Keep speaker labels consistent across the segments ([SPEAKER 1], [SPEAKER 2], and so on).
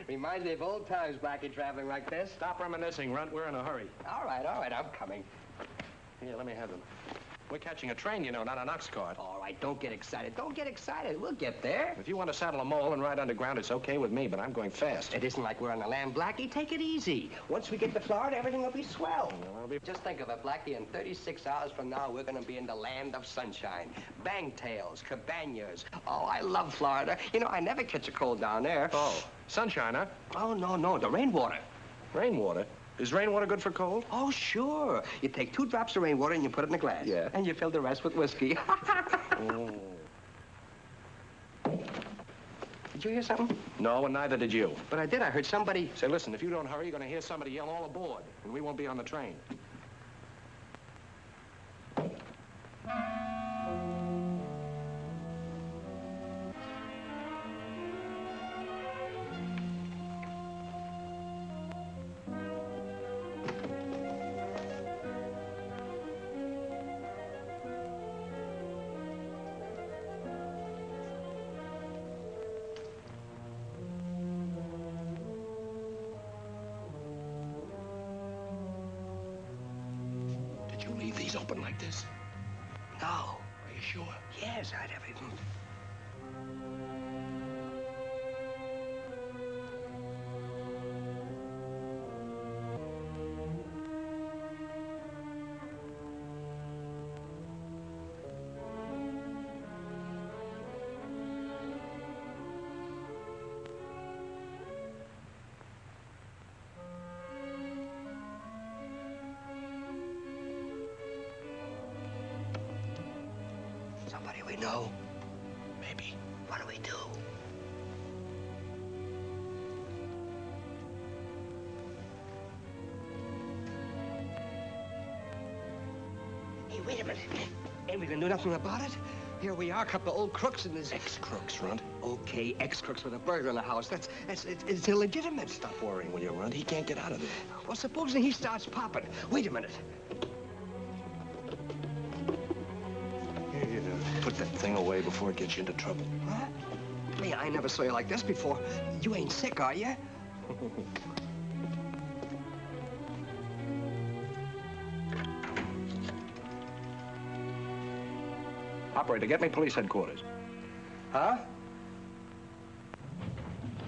[SPEAKER 1] Reminds me of old times, Blackie, traveling like this.
[SPEAKER 2] Stop reminiscing, Runt. We're in a hurry.
[SPEAKER 1] All right, I'm coming.
[SPEAKER 2] Here, let me have them. We're catching a train, you know, not an ox cart.
[SPEAKER 1] All right, don't get excited. Don't get excited. We'll get there.
[SPEAKER 2] If you want to saddle a mole and ride underground, it's okay with me, but I'm going fast.
[SPEAKER 1] It isn't like we're on the land, Blackie. Take it easy. Once we get to Florida, everything will be swell. Well, Just think of it, Blackie. In 36 hours from now, we're going to be in the land of sunshine. Bangtails, cabanas. Oh, I love Florida. You know, I never catch a cold down there.
[SPEAKER 2] Oh, sunshine, huh?
[SPEAKER 1] Oh, no, the rainwater.
[SPEAKER 2] Rainwater? Is rainwater good for cold?
[SPEAKER 1] Oh, sure. You take 2 drops of rainwater and you put it in a glass.
[SPEAKER 2] Yeah.
[SPEAKER 1] And you fill the rest with whiskey.
[SPEAKER 2] Oh.
[SPEAKER 1] Did you hear something?
[SPEAKER 2] No, and neither did you.
[SPEAKER 1] But I did. I heard somebody...
[SPEAKER 2] Say, listen, if you don't hurry, you're going to hear somebody yell all aboard, and we won't be on the train. Leave these open like this?
[SPEAKER 1] No.
[SPEAKER 2] Are you sure?
[SPEAKER 1] Yes, I'd have even... Somebody we know.
[SPEAKER 2] Maybe.
[SPEAKER 1] What do we do? Hey, wait a minute. Ain't we gonna do nothing about it? Here we are, a couple of old crooks in this...
[SPEAKER 2] Ex-crooks, Runt.
[SPEAKER 1] Okay, ex-crooks with a burglar in the house. It's illegitimate.
[SPEAKER 2] Stop worrying, will you, Runt? He can't get out of there.
[SPEAKER 1] Well, supposing he starts popping. Wait a minute.
[SPEAKER 2] Here, put that thing away before it gets you into trouble.
[SPEAKER 1] Huh? Hey, I never saw you like this before. You ain't sick, are you?
[SPEAKER 2] Operator, get me police headquarters.
[SPEAKER 1] Huh?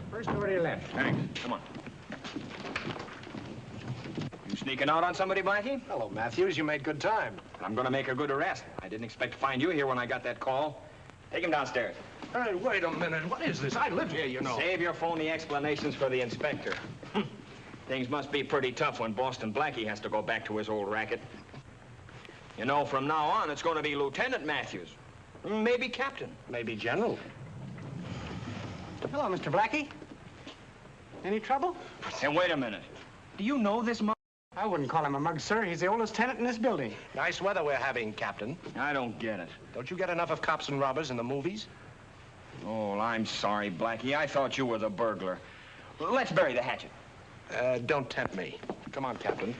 [SPEAKER 3] First door to your left.
[SPEAKER 4] Thanks. Come on. You sneaking out on somebody, Blackie?
[SPEAKER 2] Hello, Matthews. You made good time.
[SPEAKER 4] I'm gonna make a good arrest. I didn't expect to find you here when I got that call. Take him downstairs.
[SPEAKER 2] Hey, wait a minute. What is this? I live here, you know.
[SPEAKER 4] Save your phony explanations for the inspector. Things must be pretty tough when Boston Blackie has to go back to his old racket. You know, from now on, it's going to be Lieutenant Matthews. Maybe Captain.
[SPEAKER 2] Maybe General.
[SPEAKER 3] Hello, Mr. Blackie. Any trouble?
[SPEAKER 4] And wait a minute. Do you know this mug?
[SPEAKER 3] I wouldn't call him a mug, sir. He's the oldest tenant in this building.
[SPEAKER 2] Nice weather we're having, Captain.
[SPEAKER 4] I don't get it.
[SPEAKER 2] Don't you get enough of cops and robbers in the movies?
[SPEAKER 4] Oh, I'm sorry, Blackie. I thought you were the burglar. Let's bury the hatchet.
[SPEAKER 2] Don't tempt me. Come on, Captain.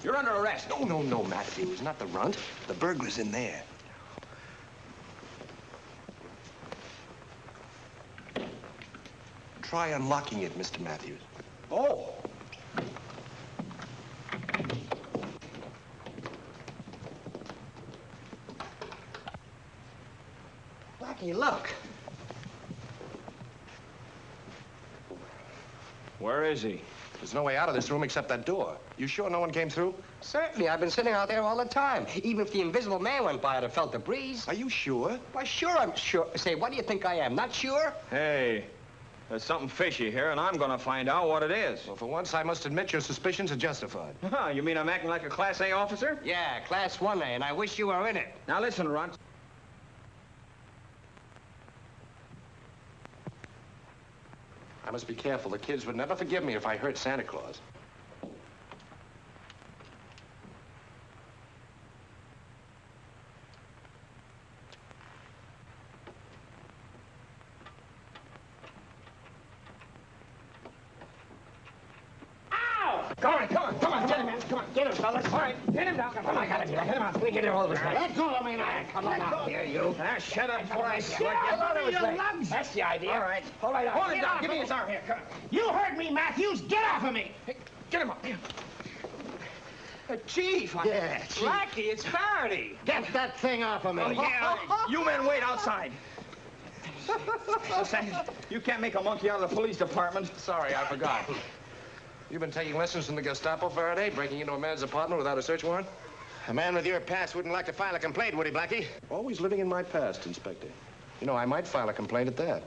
[SPEAKER 4] You're under arrest.
[SPEAKER 2] No, Matthews. Not the Runt. The burglar's in there. Try unlocking it, Mr. Matthews.
[SPEAKER 4] Oh.
[SPEAKER 1] Blackie, look.
[SPEAKER 4] Where is he?
[SPEAKER 2] There's no way out of this room except that door. You sure no one came through?
[SPEAKER 1] Certainly. I've been sitting out there all the time. Even if the invisible man went by, I'd have felt the breeze.
[SPEAKER 2] Are you sure?
[SPEAKER 1] Why, sure, I'm sure. Say, what do you think I am? Not sure?
[SPEAKER 4] Hey, there's something fishy here, and I'm gonna find out what it is.
[SPEAKER 2] Well, for once, I must admit your suspicions are justified.
[SPEAKER 4] You mean I'm acting like a Class A officer?
[SPEAKER 1] Yeah, Class 1A, and I wish you were in it.
[SPEAKER 4] Now listen, Runt.
[SPEAKER 2] I must be careful. The kids would never forgive me if I hurt Santa Claus.
[SPEAKER 4] Come on.
[SPEAKER 3] Get him, man. Come on, get him, fellas. All right, get him down. Come on, I got it. Get him out. We get him all this. Let go of me now. Come on out here, you. Shut up before I squirt you. That's the idea. All right. Hold it down. Hold it down. Give me his arm here. Come on. You heard me, Matthews. Get off of me.
[SPEAKER 4] Hey, get him up. Chief.
[SPEAKER 3] Yeah, Chief.
[SPEAKER 4] Blackie, it's Faraday.
[SPEAKER 3] Get that thing off of me.
[SPEAKER 4] Oh, yeah. You men wait outside. Listen, you can't make a monkey out of the police department.
[SPEAKER 2] Sorry, I forgot. You've been taking lessons from the Gestapo, Faraday, breaking into a man's apartment without a search warrant?
[SPEAKER 5] A man with your past wouldn't like to file a complaint, would he, Blackie?
[SPEAKER 2] Always living in my past, Inspector. You know, I might file a complaint at that.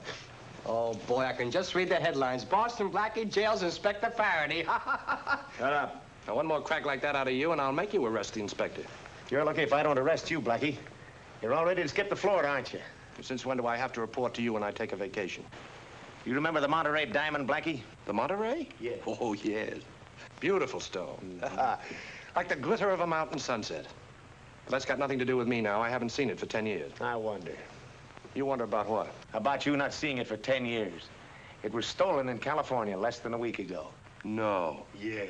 [SPEAKER 1] Oh, boy, I can just read the headlines. Boston Blackie jails Inspector Faraday.
[SPEAKER 2] Shut up. Now, one more crack like that out of you, and I'll make you arrest the inspector.
[SPEAKER 5] You're lucky if I don't arrest you, Blackie. You're all ready to skip to Florida, aren't you?
[SPEAKER 2] Since when do I have to report to you when I take a vacation?
[SPEAKER 5] You remember the Monterey Diamond, Blackie?
[SPEAKER 2] The Monterey?
[SPEAKER 5] Yeah.
[SPEAKER 2] Oh, yes. Beautiful stone. Like the glitter of a mountain sunset. But that's got nothing to do with me now. I haven't seen it for 10 years.
[SPEAKER 5] I wonder.
[SPEAKER 2] You wonder about what?
[SPEAKER 5] About you not seeing it for 10 years. It was stolen in California less than a week ago.
[SPEAKER 2] No.
[SPEAKER 5] Yeah.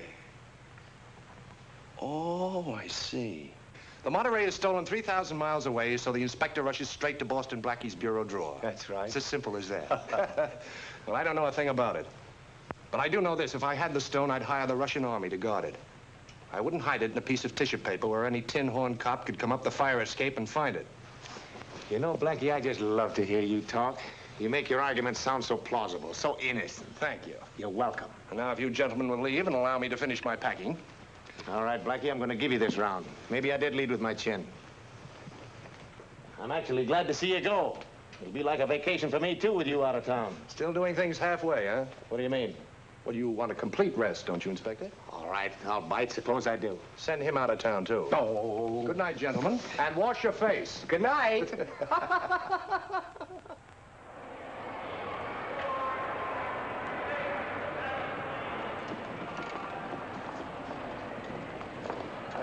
[SPEAKER 2] Oh, I see. The Monterey is stolen 3,000 miles away, so the inspector rushes straight to Boston Blackie's bureau drawer.
[SPEAKER 5] That's right.
[SPEAKER 2] It's as simple as that. Well, I don't know a thing about it. But I do know this. If I had the stone, I'd hire the Russian army to guard it. I wouldn't hide it in a piece of tissue paper where any tin-horn cop could come up the fire escape and find it.
[SPEAKER 5] You know, Blackie, I just love to hear you talk. You make your arguments sound so plausible, so innocent.
[SPEAKER 2] Thank you.
[SPEAKER 5] You're welcome.
[SPEAKER 2] And now, if you gentlemen will leave and allow me to finish my packing.
[SPEAKER 5] All right, Blackie, I'm going to give you this round. Maybe I did lead with my chin. I'm actually glad to see you go. It'll be like a vacation for me, too, with you out of town.
[SPEAKER 2] Still doing things halfway, huh?
[SPEAKER 5] What do you mean?
[SPEAKER 2] Well, you want a complete rest, don't you, Inspector?
[SPEAKER 5] All right, I'll bite. Suppose I do.
[SPEAKER 2] Send him out of town, too.
[SPEAKER 5] Oh.
[SPEAKER 2] Good night, gentlemen. And wash your face.
[SPEAKER 1] Good night.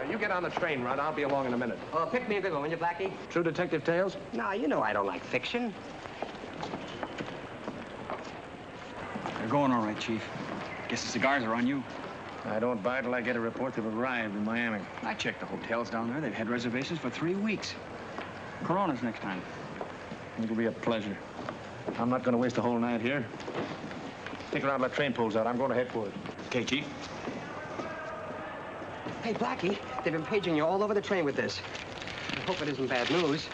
[SPEAKER 2] You get on the train, Runt. I'll be along in a minute.
[SPEAKER 1] Oh, pick me a good one, will you, Blackie?
[SPEAKER 2] True detective tales?
[SPEAKER 1] No, you know I don't like fiction.
[SPEAKER 6] They're going all right, Chief. Guess the cigars are on you.
[SPEAKER 5] I don't buy till I get a report they've arrived in Miami.
[SPEAKER 6] I checked the hotels down there. They've had reservations for 3 weeks. Coronas next time.
[SPEAKER 5] It'll be a pleasure. I'm not going to waste a whole night here. Stick around till the train pulls out. I'm going to head for it.
[SPEAKER 6] Okay, Chief.
[SPEAKER 1] Hey, Blackie, they've been paging you all over the train with this. I hope it isn't bad news.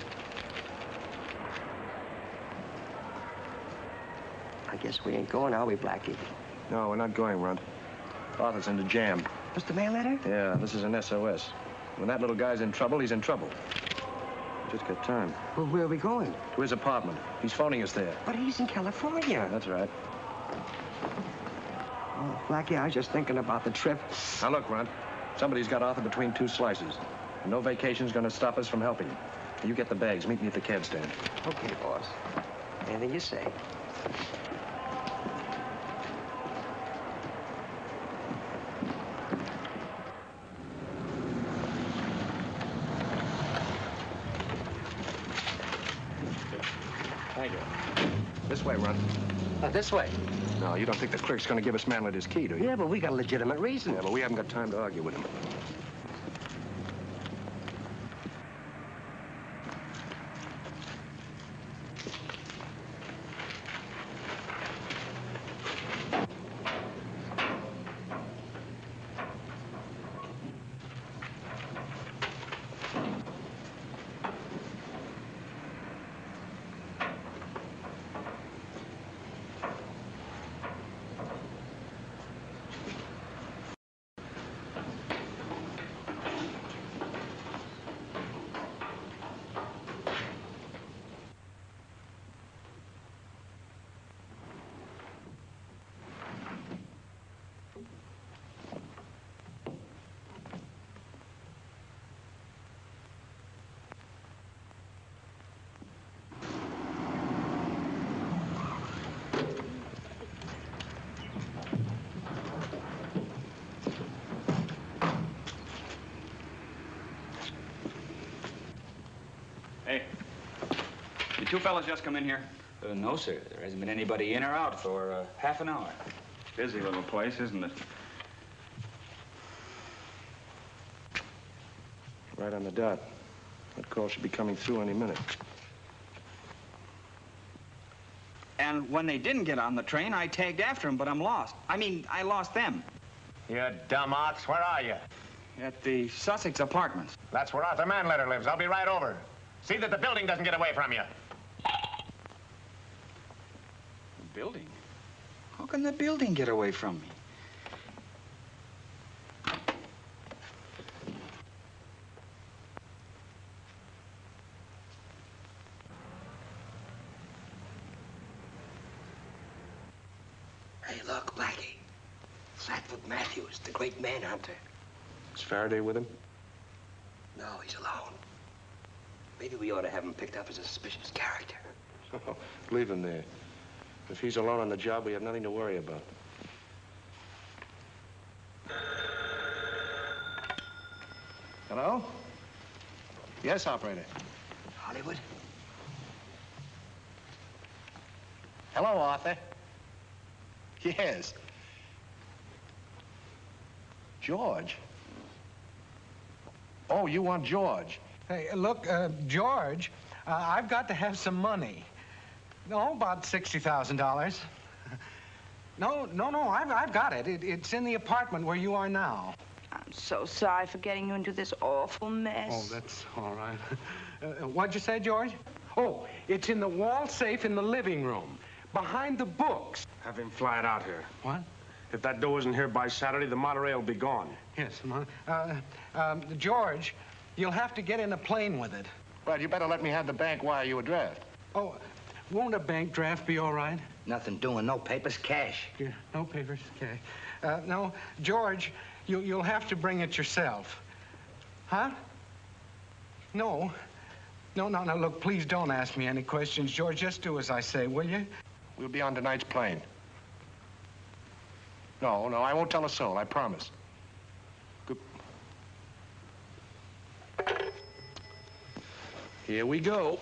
[SPEAKER 1] I guess we ain't going, are we, Blackie?
[SPEAKER 2] No, we're not going, Runt. Arthur's in the jam.
[SPEAKER 1] Mr. Manleder?
[SPEAKER 2] Yeah, this is an SOS. When that little guy's in trouble, he's in trouble. Just got time.
[SPEAKER 1] Well, where are we going?
[SPEAKER 2] To his apartment. He's phoning us there.
[SPEAKER 1] But he's in California.
[SPEAKER 2] That's right.
[SPEAKER 1] Oh, Blackie, I was just thinking about the trip.
[SPEAKER 2] Now, look, Runt. Somebody's got Arthur between 2 slices. And no vacation's gonna stop us from helping him. You get the bags. Meet me at the cab stand.
[SPEAKER 1] Okay, boss. Anything you say.
[SPEAKER 2] Thank you. This way, Runt.
[SPEAKER 1] This way.
[SPEAKER 2] No, you don't think the clerk's gonna give us Manleder's key, do you?
[SPEAKER 1] Yeah, but we got a legitimate reason.
[SPEAKER 2] Yeah, but we haven't got time to argue with him.
[SPEAKER 6] Hey, you 2 fellas just come in here? No, sir. There hasn't been anybody in or out for half an hour.
[SPEAKER 4] Busy little place, isn't it?
[SPEAKER 2] Right on the dot. That call should be coming through any minute.
[SPEAKER 6] And when they didn't get on the train, I tagged after them, but I'm lost. I lost them.
[SPEAKER 5] You dumb ox, where are you?
[SPEAKER 6] At the Sussex Apartments.
[SPEAKER 5] That's where Arthur Manleder lives. I'll be right over. See that the building doesn't get away from you.
[SPEAKER 6] The building? How can the building get away from me?
[SPEAKER 1] Hey, look, Blackie. Flatfoot Matthews, the great manhunter.
[SPEAKER 2] Is Faraday with him?
[SPEAKER 1] No, he's alone. Maybe we ought to have him picked up as a suspicious character.
[SPEAKER 2] Oh, leave him there. If he's alone on the job, we have nothing to worry about. Hello? Yes, operator.
[SPEAKER 1] Hollywood?
[SPEAKER 2] Hello, Arthur. Yes. George? Oh, you want George?
[SPEAKER 7] Hey, look, George, I've got to have some money. No, about $60,000. No, I've got it. It's in the apartment where you are now.
[SPEAKER 8] I'm so sorry for getting you into this awful mess.
[SPEAKER 7] Oh, that's all right. What'd you say, George? Oh, it's in the wall safe in the living room, behind the books.
[SPEAKER 2] Have him fly it out here.
[SPEAKER 7] What?
[SPEAKER 2] If that dough isn't here by Saturday, the Monterey will be gone.
[SPEAKER 7] Yes, George, you'll have to get in a plane with it.
[SPEAKER 2] Well, you better let me have the bank wire you a draft.
[SPEAKER 7] Oh, won't a bank draft be all right?
[SPEAKER 1] Nothing doing, no papers, cash.
[SPEAKER 7] Yeah, no papers, okay. No, George, you'll have to bring it yourself. Huh? No, look, please don't ask me any questions, George. Just do as I say, will you?
[SPEAKER 2] We'll be on tonight's plane. No, I won't tell a soul, I promise. Good. Here we go.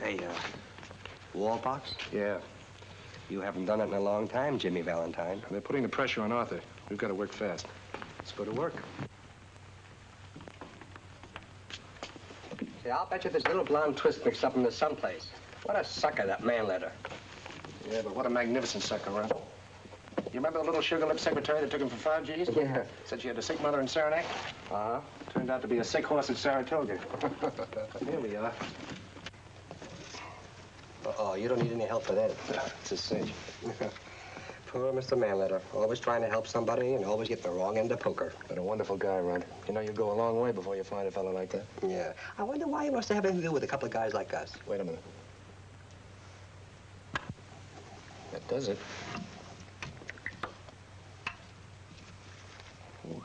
[SPEAKER 1] Hey, wallbox?
[SPEAKER 2] Yeah.
[SPEAKER 1] You haven't done it in a long time, Jimmy Valentine.
[SPEAKER 2] They're putting the pressure on Arthur. We've got to work fast.
[SPEAKER 1] Let's go to work. See, I'll bet you there's a little blonde twist mixed up in this someplace. What a sucker, that Manleder.
[SPEAKER 2] Yeah, but what a magnificent sucker, Runt. You remember the little sugar-lipped secretary that took him for 5 G's?
[SPEAKER 1] Yeah.
[SPEAKER 2] Said she had a sick mother in Saranac?
[SPEAKER 1] Uh-huh.
[SPEAKER 2] Turned out to be a sick horse at Saratoga. Here we are.
[SPEAKER 1] Uh-oh, you don't need any help for that.
[SPEAKER 2] It's a cinch.
[SPEAKER 1] Poor Mr. Manleder. Always trying to help somebody and always get the wrong end of poker.
[SPEAKER 2] But a wonderful guy, Runt. You know, you go a long way before you find a fellow like that.
[SPEAKER 1] Yeah. I wonder why he wants to have anything to do with a couple of guys like us.
[SPEAKER 2] Wait a minute. That does it. Ooh.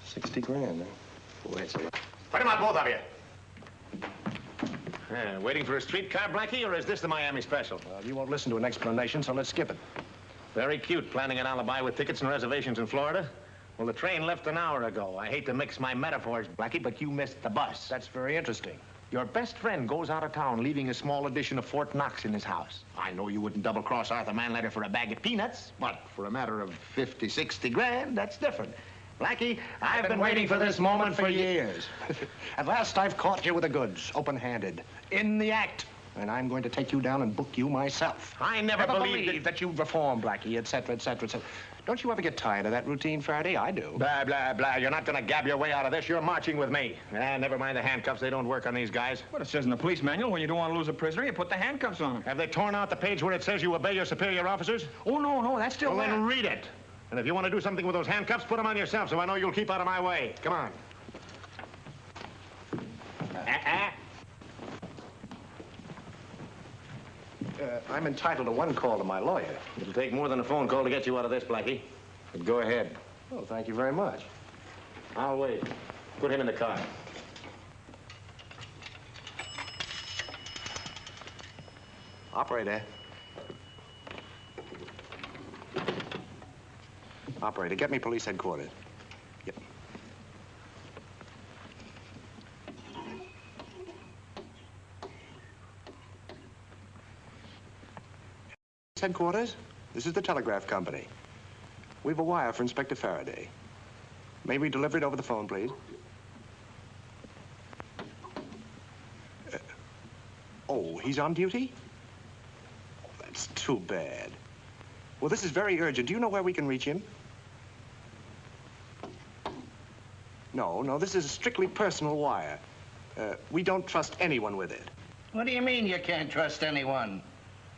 [SPEAKER 2] 60 grand, huh?
[SPEAKER 1] Boy, it's a lot.
[SPEAKER 5] Put him on, both of you. Waiting for a streetcar, Blackie, or is this the Miami special?
[SPEAKER 2] Well, you won't listen to an explanation, so let's skip it.
[SPEAKER 5] Very cute, planning an alibi with tickets and reservations in Florida. Well, the train left an hour ago. I hate to mix my metaphors, Blackie, but you missed the bus.
[SPEAKER 2] That's very interesting.
[SPEAKER 5] Your best friend goes out of town, leaving a small edition of Fort Knox in his house. I know you wouldn't double-cross Arthur Manleder for a bag of peanuts, but for a matter of 50, 60 grand, that's different. Blackie, I've been waiting for this moment for years.
[SPEAKER 2] At last, I've caught you with the goods, open-handed, in the act. And I'm going to take you down and book you myself.
[SPEAKER 5] I never believed
[SPEAKER 2] that you'd reform, Blackie, et cetera, et cetera, et cetera. Don't you ever get tired of that routine, Faraday? I do.
[SPEAKER 5] Blah, blah, blah. You're not going to gab your way out of this. You're marching with me. Never mind the handcuffs. They don't work on these guys.
[SPEAKER 6] But it says in the police manual, when you don't want to lose a prisoner, you put the handcuffs on him.
[SPEAKER 5] Have they torn out the page where it says you obey your superior officers?
[SPEAKER 6] Oh, no, that's still
[SPEAKER 5] Well,
[SPEAKER 6] there.
[SPEAKER 5] then read it. And if you want to do something with those handcuffs, put them on yourself so I know you'll keep out of my way. Come on.
[SPEAKER 2] I'm entitled to one call to my lawyer.
[SPEAKER 5] It'll take more than a phone call to get you out of this, Blackie. But go ahead.
[SPEAKER 2] Well, thank you very much.
[SPEAKER 5] I'll wait. Put him in the car.
[SPEAKER 2] Operator. Operator, get me police headquarters. Yep. Headquarters? This is the telegraph company. We've a wire for Inspector Faraday. May we deliver it over the phone, please? Oh, he's on duty? That's too bad. Well, this is very urgent. Do you know where we can reach him? No, this is a strictly personal wire. We don't trust anyone with it.
[SPEAKER 5] What do you mean you can't trust anyone?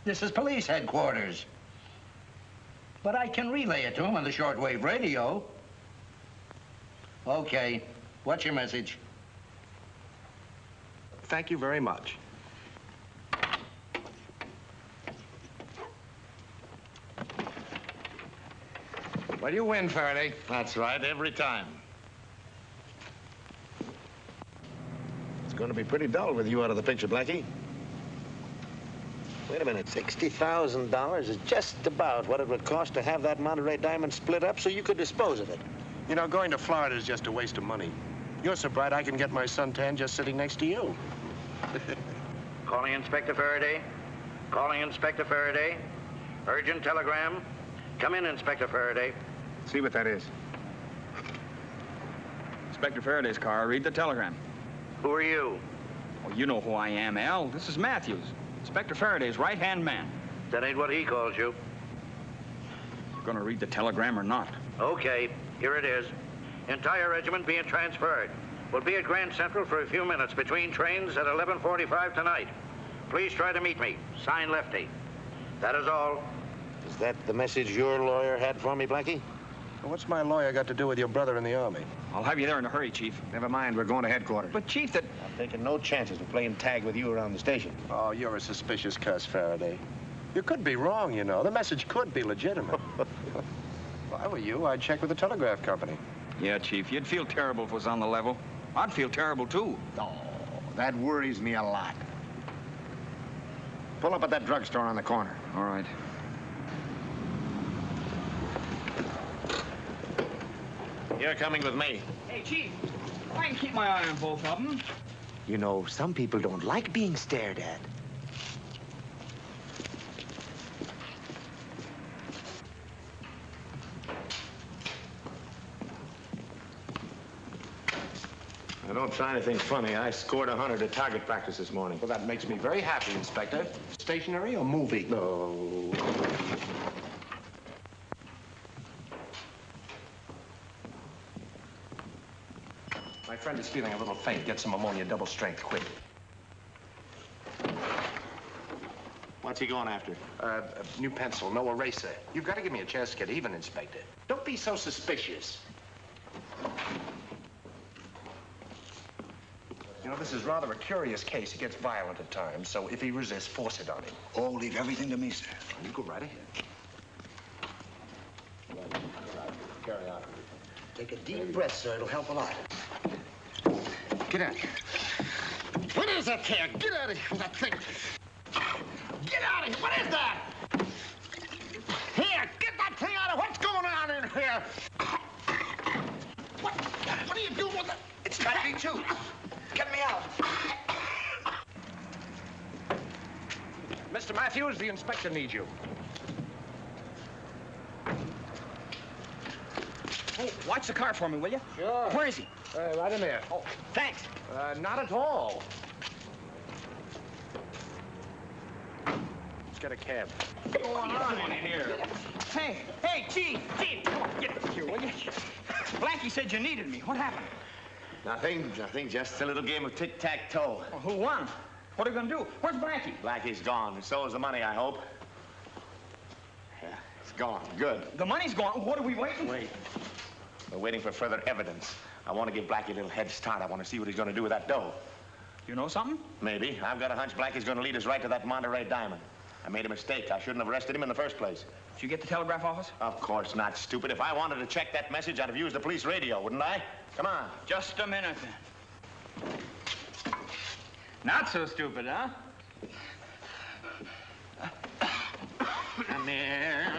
[SPEAKER 5] This is police headquarters. But I can relay it to him on the shortwave radio. Okay. What's your message?
[SPEAKER 2] Thank you very much. Well, you win, Faraday.
[SPEAKER 5] That's right, every time. It's going to be pretty dull with you out of the picture, Blackie. Wait a minute, $60,000 is just about what it would cost to have that Monterey diamond split up so you could dispose of it.
[SPEAKER 2] You know, going to Florida is just a waste of money. You're so bright I can get my suntan just sitting next to you.
[SPEAKER 5] Calling Inspector Faraday. Calling Inspector Faraday. Urgent telegram. Come in, Inspector Faraday.
[SPEAKER 2] See what that is.
[SPEAKER 6] Inspector Faraday's car. Read the telegram.
[SPEAKER 5] Who are you?
[SPEAKER 6] Oh, you know who I am, Al. This is Matthews, Inspector Faraday's right-hand man.
[SPEAKER 5] That ain't what he calls you.
[SPEAKER 6] You gonna read the telegram or not?
[SPEAKER 5] Okay, here it is. Entire regiment being transferred. We'll be at Grand Central for a few minutes between trains at 11:45 tonight. Please try to meet me. Sign Lefty. That is all. Is that the message your lawyer had for me, Blackie?
[SPEAKER 2] Well, what's my lawyer got to do with your brother in the Army?
[SPEAKER 6] I'll have you there in a hurry, Chief.
[SPEAKER 5] Never mind, we're going to headquarters.
[SPEAKER 6] But, Chief, that...
[SPEAKER 5] I'm taking no chances of playing tag with you around the station.
[SPEAKER 2] Oh, you're a suspicious cuss, Faraday. You could be wrong, you know. The message could be legitimate. If I were you, I'd check with the telegraph company.
[SPEAKER 6] Yeah, Chief, you'd feel terrible if it was on the level. I'd feel terrible, too.
[SPEAKER 5] Oh, that worries me a lot. Pull up at that drugstore on the corner.
[SPEAKER 6] All right.
[SPEAKER 5] You're coming with me.
[SPEAKER 6] Hey, Chief, I can keep my eye on both of them.
[SPEAKER 5] You know, some people don't like being stared at. Now, don't try anything funny. I scored 100 at target practice this morning.
[SPEAKER 2] Well, that makes me very happy, Inspector. Stationary or movie?
[SPEAKER 5] No.
[SPEAKER 2] My friend is feeling a little faint. Get some ammonia double strength, quick.
[SPEAKER 5] What's he going after?
[SPEAKER 2] A new pencil, no eraser. You've got to give me a chance to get even, Inspector. Don't be so suspicious. You know, this is rather a curious case. He gets violent at times, so if he resists, force it on him.
[SPEAKER 9] Oh, leave everything to me, sir.
[SPEAKER 2] You go right ahead. Carry on.
[SPEAKER 9] Take a deep breath, sir. It'll help a lot.
[SPEAKER 5] Get out of here. What is that there? Get out of here with that thing. Get out of here. What is that? Here, get that thing out of what's going on in here? What are you doing with it?
[SPEAKER 9] It's got me, too. Get me out.
[SPEAKER 2] Mr. Matthews, the inspector needs you.
[SPEAKER 6] Hey, watch the car for me, will you?
[SPEAKER 2] Sure.
[SPEAKER 6] Where is he?
[SPEAKER 2] Right in there.
[SPEAKER 6] Oh, thanks.
[SPEAKER 2] Not at all. Let's get a cab.
[SPEAKER 6] What's going on in here? Hey, Chief, come on, get here, will you? Blackie said you needed me. What happened?
[SPEAKER 5] Nothing. Just a little game of tic-tac-toe.
[SPEAKER 6] Well, who won? What are we gonna do? Where's Blackie?
[SPEAKER 5] Blackie's gone, and so is the money, I hope. Yeah, it's gone. Good.
[SPEAKER 6] The money's gone. What are we waiting for?
[SPEAKER 5] Wait. We're waiting for further evidence. I want to give Blackie a little head start. I want to see what he's going to do with that dough.
[SPEAKER 6] You know something?
[SPEAKER 5] Maybe. I've got a hunch Blackie's going to lead us right to that Monterey diamond. I made a mistake. I shouldn't have arrested him in the first place.
[SPEAKER 6] Did you get the telegraph office?
[SPEAKER 5] Of course not, stupid. If I wanted to check that message, I'd have used the police radio, wouldn't I? Come on.
[SPEAKER 6] Just a minute, then. Not so stupid, huh?
[SPEAKER 5] Come here.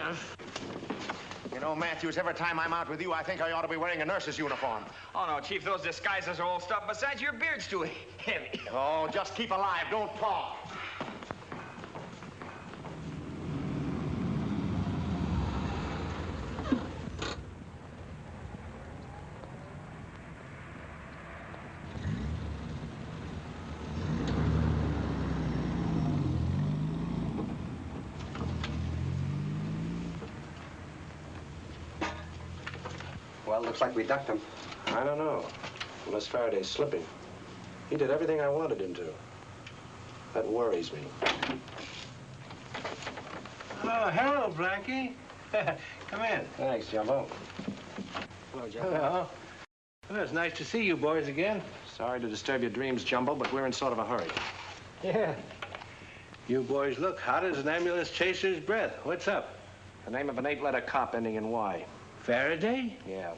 [SPEAKER 5] You know, Matthews, every time I'm out with you, I think I ought to be wearing a nurse's uniform.
[SPEAKER 6] Oh, no, Chief, those disguises are old stuff. Besides, your beard's too heavy.
[SPEAKER 5] Oh, just keep alive. Don't talk.
[SPEAKER 1] Well, looks like we ducked him.
[SPEAKER 2] I don't know. Unless Faraday's slipping. He did everything I wanted him to. That worries me.
[SPEAKER 10] Oh, hello, Blackie. Come in.
[SPEAKER 2] Thanks, Jumbo.
[SPEAKER 1] Hello, Jumbo.
[SPEAKER 10] Hello. Well, it's nice to see you boys again.
[SPEAKER 2] Sorry to disturb your dreams, Jumbo, but we're in sort of a hurry.
[SPEAKER 10] Yeah. You boys look hot as an ambulance chaser's breath. What's up?
[SPEAKER 2] The name of an 8-letter cop ending in Y.
[SPEAKER 10] Faraday?
[SPEAKER 2] Yeah.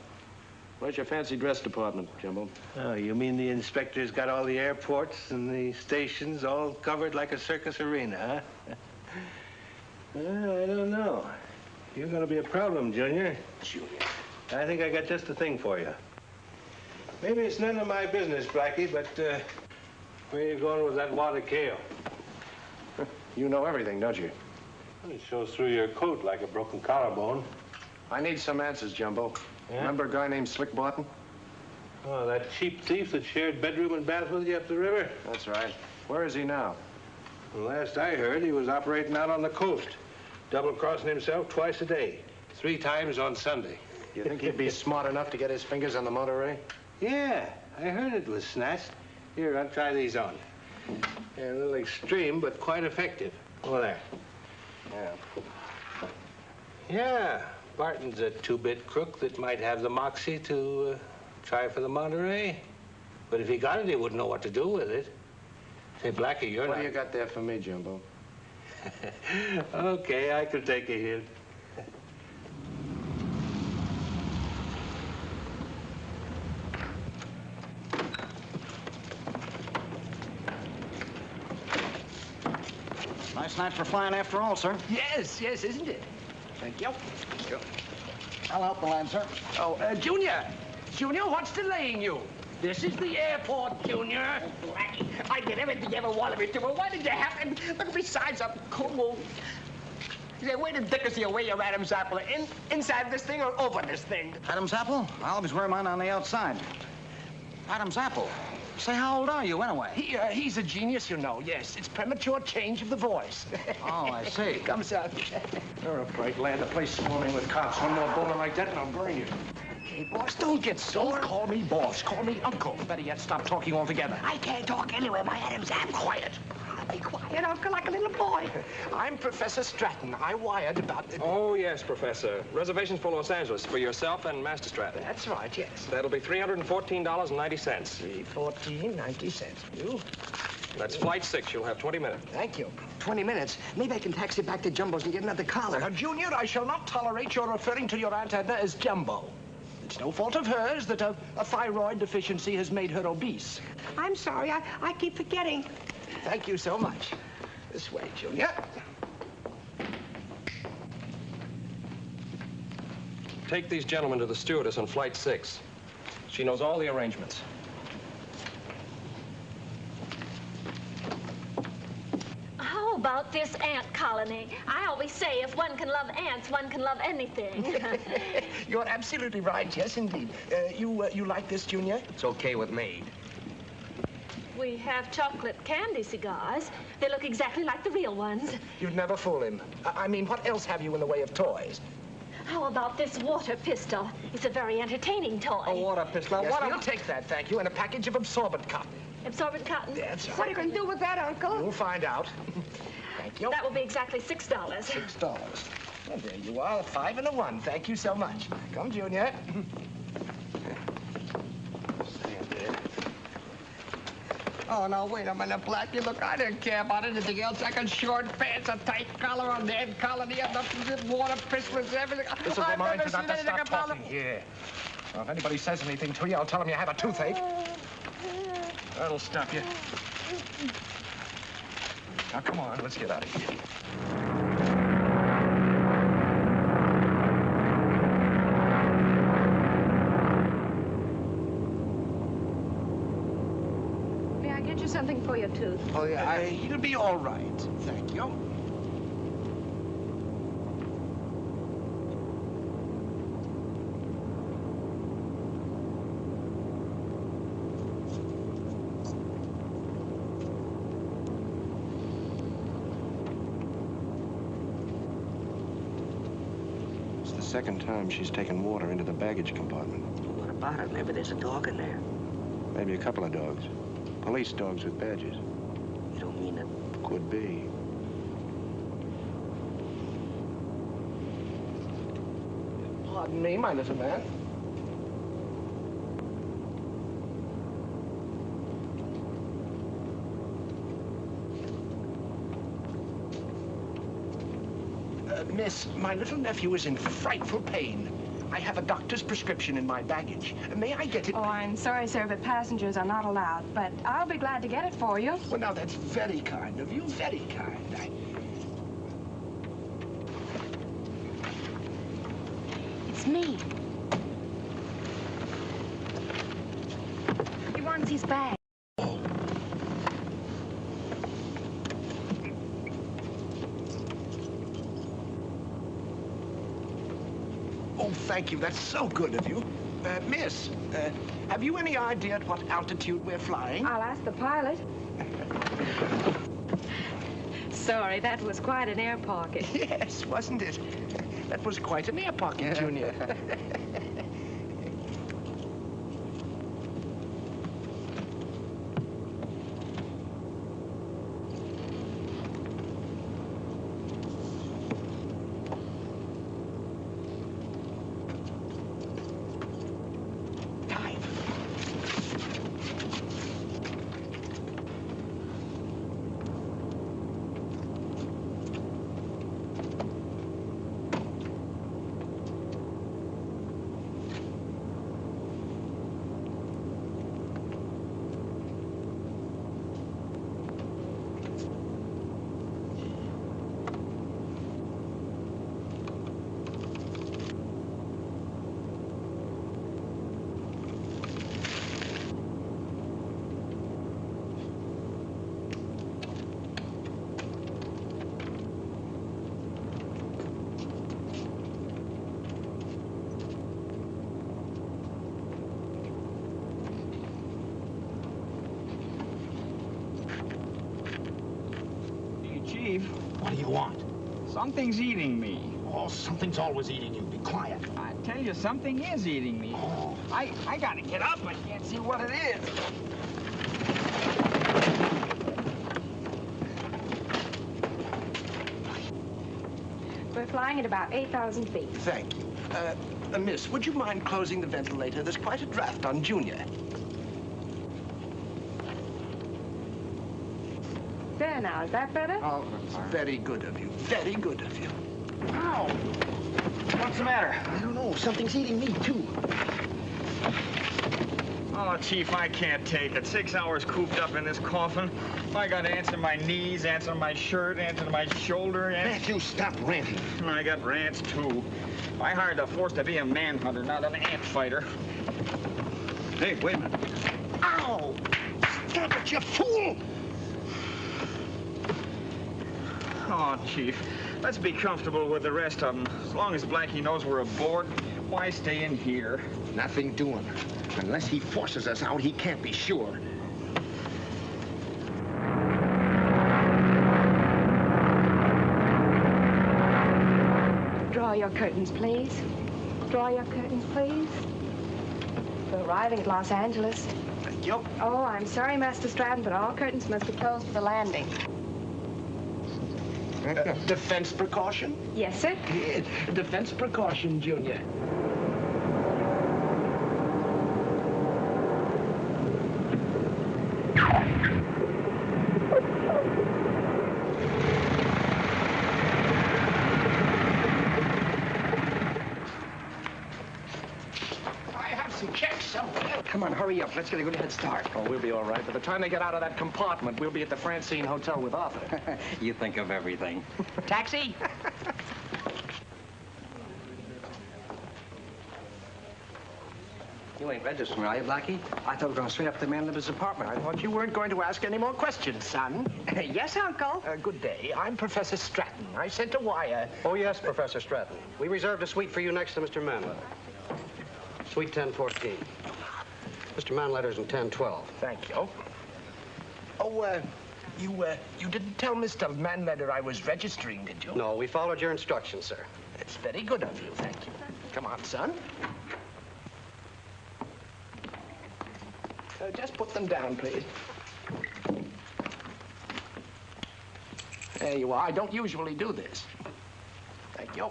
[SPEAKER 2] Where's your fancy dress department, Jumbo?
[SPEAKER 10] Oh, you mean the inspector's got all the airports and the stations all covered like a circus arena, huh? Well, I don't know. You're gonna be a problem, Junior.
[SPEAKER 2] Junior.
[SPEAKER 10] I think I got just the thing for you. Maybe it's none of my business, Blackie, but where you going with that wad of kale?
[SPEAKER 2] You know everything, don't you?
[SPEAKER 10] It shows through your coat like a broken collarbone.
[SPEAKER 2] I need some answers, Jumbo.
[SPEAKER 10] Yeah?
[SPEAKER 2] Remember a guy named Slick Barton?
[SPEAKER 10] Oh, that cheap thief that shared bedroom and bath with you up the river?
[SPEAKER 2] That's right. Where is he now?
[SPEAKER 10] Well, last I heard, he was operating out on the coast, double-crossing himself twice a day, 3 times on Sunday.
[SPEAKER 2] You think he'd be smart enough to get his fingers on the Monterey?
[SPEAKER 10] Yeah, I heard it was snatched. Here, I'll try these on. They're a little extreme, but quite effective. Over there.
[SPEAKER 2] Yeah.
[SPEAKER 10] Yeah, Barton's a 2-bit crook that might have the moxie to try for the Monterey. But if he got it, he wouldn't know what to do with it. Say, Blackie, you're
[SPEAKER 2] What
[SPEAKER 10] not...
[SPEAKER 2] do you got there for me, Jumbo?
[SPEAKER 10] Okay, I could take a hint.
[SPEAKER 9] Nice night for flying after all, sir.
[SPEAKER 3] Yes, isn't it?
[SPEAKER 1] Thank you.
[SPEAKER 9] I'll help the lad, sir.
[SPEAKER 3] Oh, Junior, what's delaying you? This is the airport, Junior. Blackie, I did everything you ever wanted me to. Well, why did you have to? Look, besides, I'm cool. Say, where the dickens do you wear your Adam's apple? Inside this thing or over this thing?
[SPEAKER 9] Adam's apple? I always wear mine on the outside. Adam's apple? Say, how old are you, anyway?
[SPEAKER 3] He's a genius, you know. Yes, it's premature change of the voice.
[SPEAKER 9] Oh, I see.
[SPEAKER 3] Come, son.
[SPEAKER 2] You're a bright lad. The place swarming with cops. One more boner like that and I'll burn you.
[SPEAKER 3] Hey, boss, don't get sore. Don't call me boss. Call me uncle. Better yet, stop talking altogether. I can't talk anywhere. My Adam's apple. Quiet. Be quiet, uncle, like a little boy. I'm Professor Stratton. I wired about...
[SPEAKER 4] Oh, yes, Professor. Reservations for Los Angeles for yourself and Master Stratton.
[SPEAKER 3] That's right, yes.
[SPEAKER 4] That'll be $314.90.
[SPEAKER 3] $314.90. You?
[SPEAKER 4] That's flight 6. You'll have 20 minutes.
[SPEAKER 3] Thank you. 20 minutes. Maybe I can taxi back to Jumbo's and get another collar. Now, Junior, I shall not tolerate your referring to your Aunt Edna as Jumbo. It's no fault of hers that a thyroid deficiency has made her obese.
[SPEAKER 8] I'm sorry. I keep forgetting.
[SPEAKER 3] Thank you so much. This way, Junior.
[SPEAKER 4] Take these gentlemen to the stewardess on flight 6. She knows all the arrangements.
[SPEAKER 11] How about this ant colony? I always say if one can love ants, one can love anything.
[SPEAKER 3] You're absolutely right. Yes, indeed. You like this, Junior? It's okay with me.
[SPEAKER 11] We have chocolate candy cigars. They look exactly like the real ones.
[SPEAKER 3] You'd never fool him. I mean, what else have you in the way of toys?
[SPEAKER 11] How about this water pistol? It's a very entertaining toy.
[SPEAKER 3] A water pistol?
[SPEAKER 11] Yes,
[SPEAKER 3] We'll take that, thank you, and a package of absorbent cotton.
[SPEAKER 11] Absorbent cotton?
[SPEAKER 3] That's right.
[SPEAKER 8] What are you going to do with that, Uncle?
[SPEAKER 3] We'll find out. Thank you.
[SPEAKER 11] That will be exactly $6.
[SPEAKER 3] $6. Well, there you are, 5 and a 1. Thank you so much. Come, Junior. Oh, now, wait a minute, Blackie. Look, I didn't care about anything else. I got short pants, a tight collar on the head colony, and the water pistols and everything.
[SPEAKER 2] This will
[SPEAKER 3] I've
[SPEAKER 2] remind
[SPEAKER 3] never
[SPEAKER 2] you not
[SPEAKER 3] seen
[SPEAKER 2] to
[SPEAKER 3] anything
[SPEAKER 2] stop
[SPEAKER 3] about
[SPEAKER 2] talking
[SPEAKER 3] it.
[SPEAKER 2] here. Well, if anybody says anything to you, I'll tell them you have a toothache. That'll stop you. Now, come on, let's get out of here.
[SPEAKER 8] May I get you something for your tooth?
[SPEAKER 3] Oh, yeah, it'll be all right. Thank you.
[SPEAKER 2] second time she's taken water into the baggage compartment.
[SPEAKER 1] What about it? Maybe there's a dog in there.
[SPEAKER 2] Maybe a couple of dogs. Police dogs with badges.
[SPEAKER 1] You don't mean it?
[SPEAKER 2] Could be. Pardon me, my little man. Miss, my little nephew is in frightful pain. I have a doctor's prescription in my baggage. May I get it?
[SPEAKER 8] Oh, I'm sorry, sir, but passengers are not allowed. But I'll be glad to get it for you.
[SPEAKER 2] Well, now, that's very kind of you. Very kind.
[SPEAKER 8] It's me. He wants his bag.
[SPEAKER 2] Oh, thank you. That's so good of you. Miss, have you any idea at what altitude we're flying?
[SPEAKER 8] I'll ask the pilot. Sorry, that was quite an air pocket.
[SPEAKER 2] Yes, wasn't it? That was quite an air pocket, Junior.
[SPEAKER 6] Chief.
[SPEAKER 5] What do you want?
[SPEAKER 6] Something's eating me.
[SPEAKER 5] Oh, something's always eating you. Be quiet.
[SPEAKER 6] I tell you, something is eating me.
[SPEAKER 5] Oh.
[SPEAKER 6] I gotta get up. I can't see what it is.
[SPEAKER 8] We're flying at about 8,000 feet.
[SPEAKER 2] Thank you. Miss, would you mind closing the ventilator? There's quite a draft on Junior.
[SPEAKER 8] There now, is that better?
[SPEAKER 2] Oh, very good of you. Very good of you.
[SPEAKER 9] Ow! What's the matter?
[SPEAKER 5] I don't know. Something's eating me, too.
[SPEAKER 6] Oh, Chief, I can't take it. 6 hours cooped up in this coffin. I got to answer my knees, answer my shirt, answer my shoulder.
[SPEAKER 5] Matthew, stop ranting.
[SPEAKER 6] I got rants, too. I hired the force to be a manhunter, not an ant fighter.
[SPEAKER 9] Hey, wait a minute.
[SPEAKER 5] Ow! Stop it, you fool!
[SPEAKER 6] Oh, Chief, let's be comfortable with the rest of them. As long as Blackie knows we're aboard, why stay in here?
[SPEAKER 5] Nothing doing. Unless he forces us out, he can't be sure.
[SPEAKER 8] Draw your curtains, please. Draw your curtains, please. We're arriving at Los Angeles.
[SPEAKER 2] Thank you.
[SPEAKER 8] Oh, I'm sorry, Master Stratton, but all curtains must be closed for the landing.
[SPEAKER 2] Defense precaution?
[SPEAKER 8] Yes, sir.
[SPEAKER 2] Defense precaution, Junior.
[SPEAKER 1] Come on, hurry up. Let's get a good head start.
[SPEAKER 2] Oh, we'll be all right. By the time they get out of that compartment, we'll be at the Francine Hotel with Arthur.
[SPEAKER 1] You think of everything. Taxi! You ain't read this one, are you, Blackie? I thought we were going straight up to Manleder's apartment.
[SPEAKER 2] I thought you weren't going to ask any more questions, son.
[SPEAKER 8] Yes, Uncle.
[SPEAKER 2] Good day. I'm Professor Stratton. I sent a wire.
[SPEAKER 12] Oh, yes, Professor Stratton. We reserved a suite for you next to Mr. Manleder. Suite 1014. Mr. Manleder's in 1012.
[SPEAKER 2] Thank you. Oh, you didn't tell Mr. Manleder I was registering, did you?
[SPEAKER 12] No, we followed your instructions, sir.
[SPEAKER 5] It's very good of you, thank you. Come on, son. Just put them down, please. There you are. I don't usually do this. Thank you.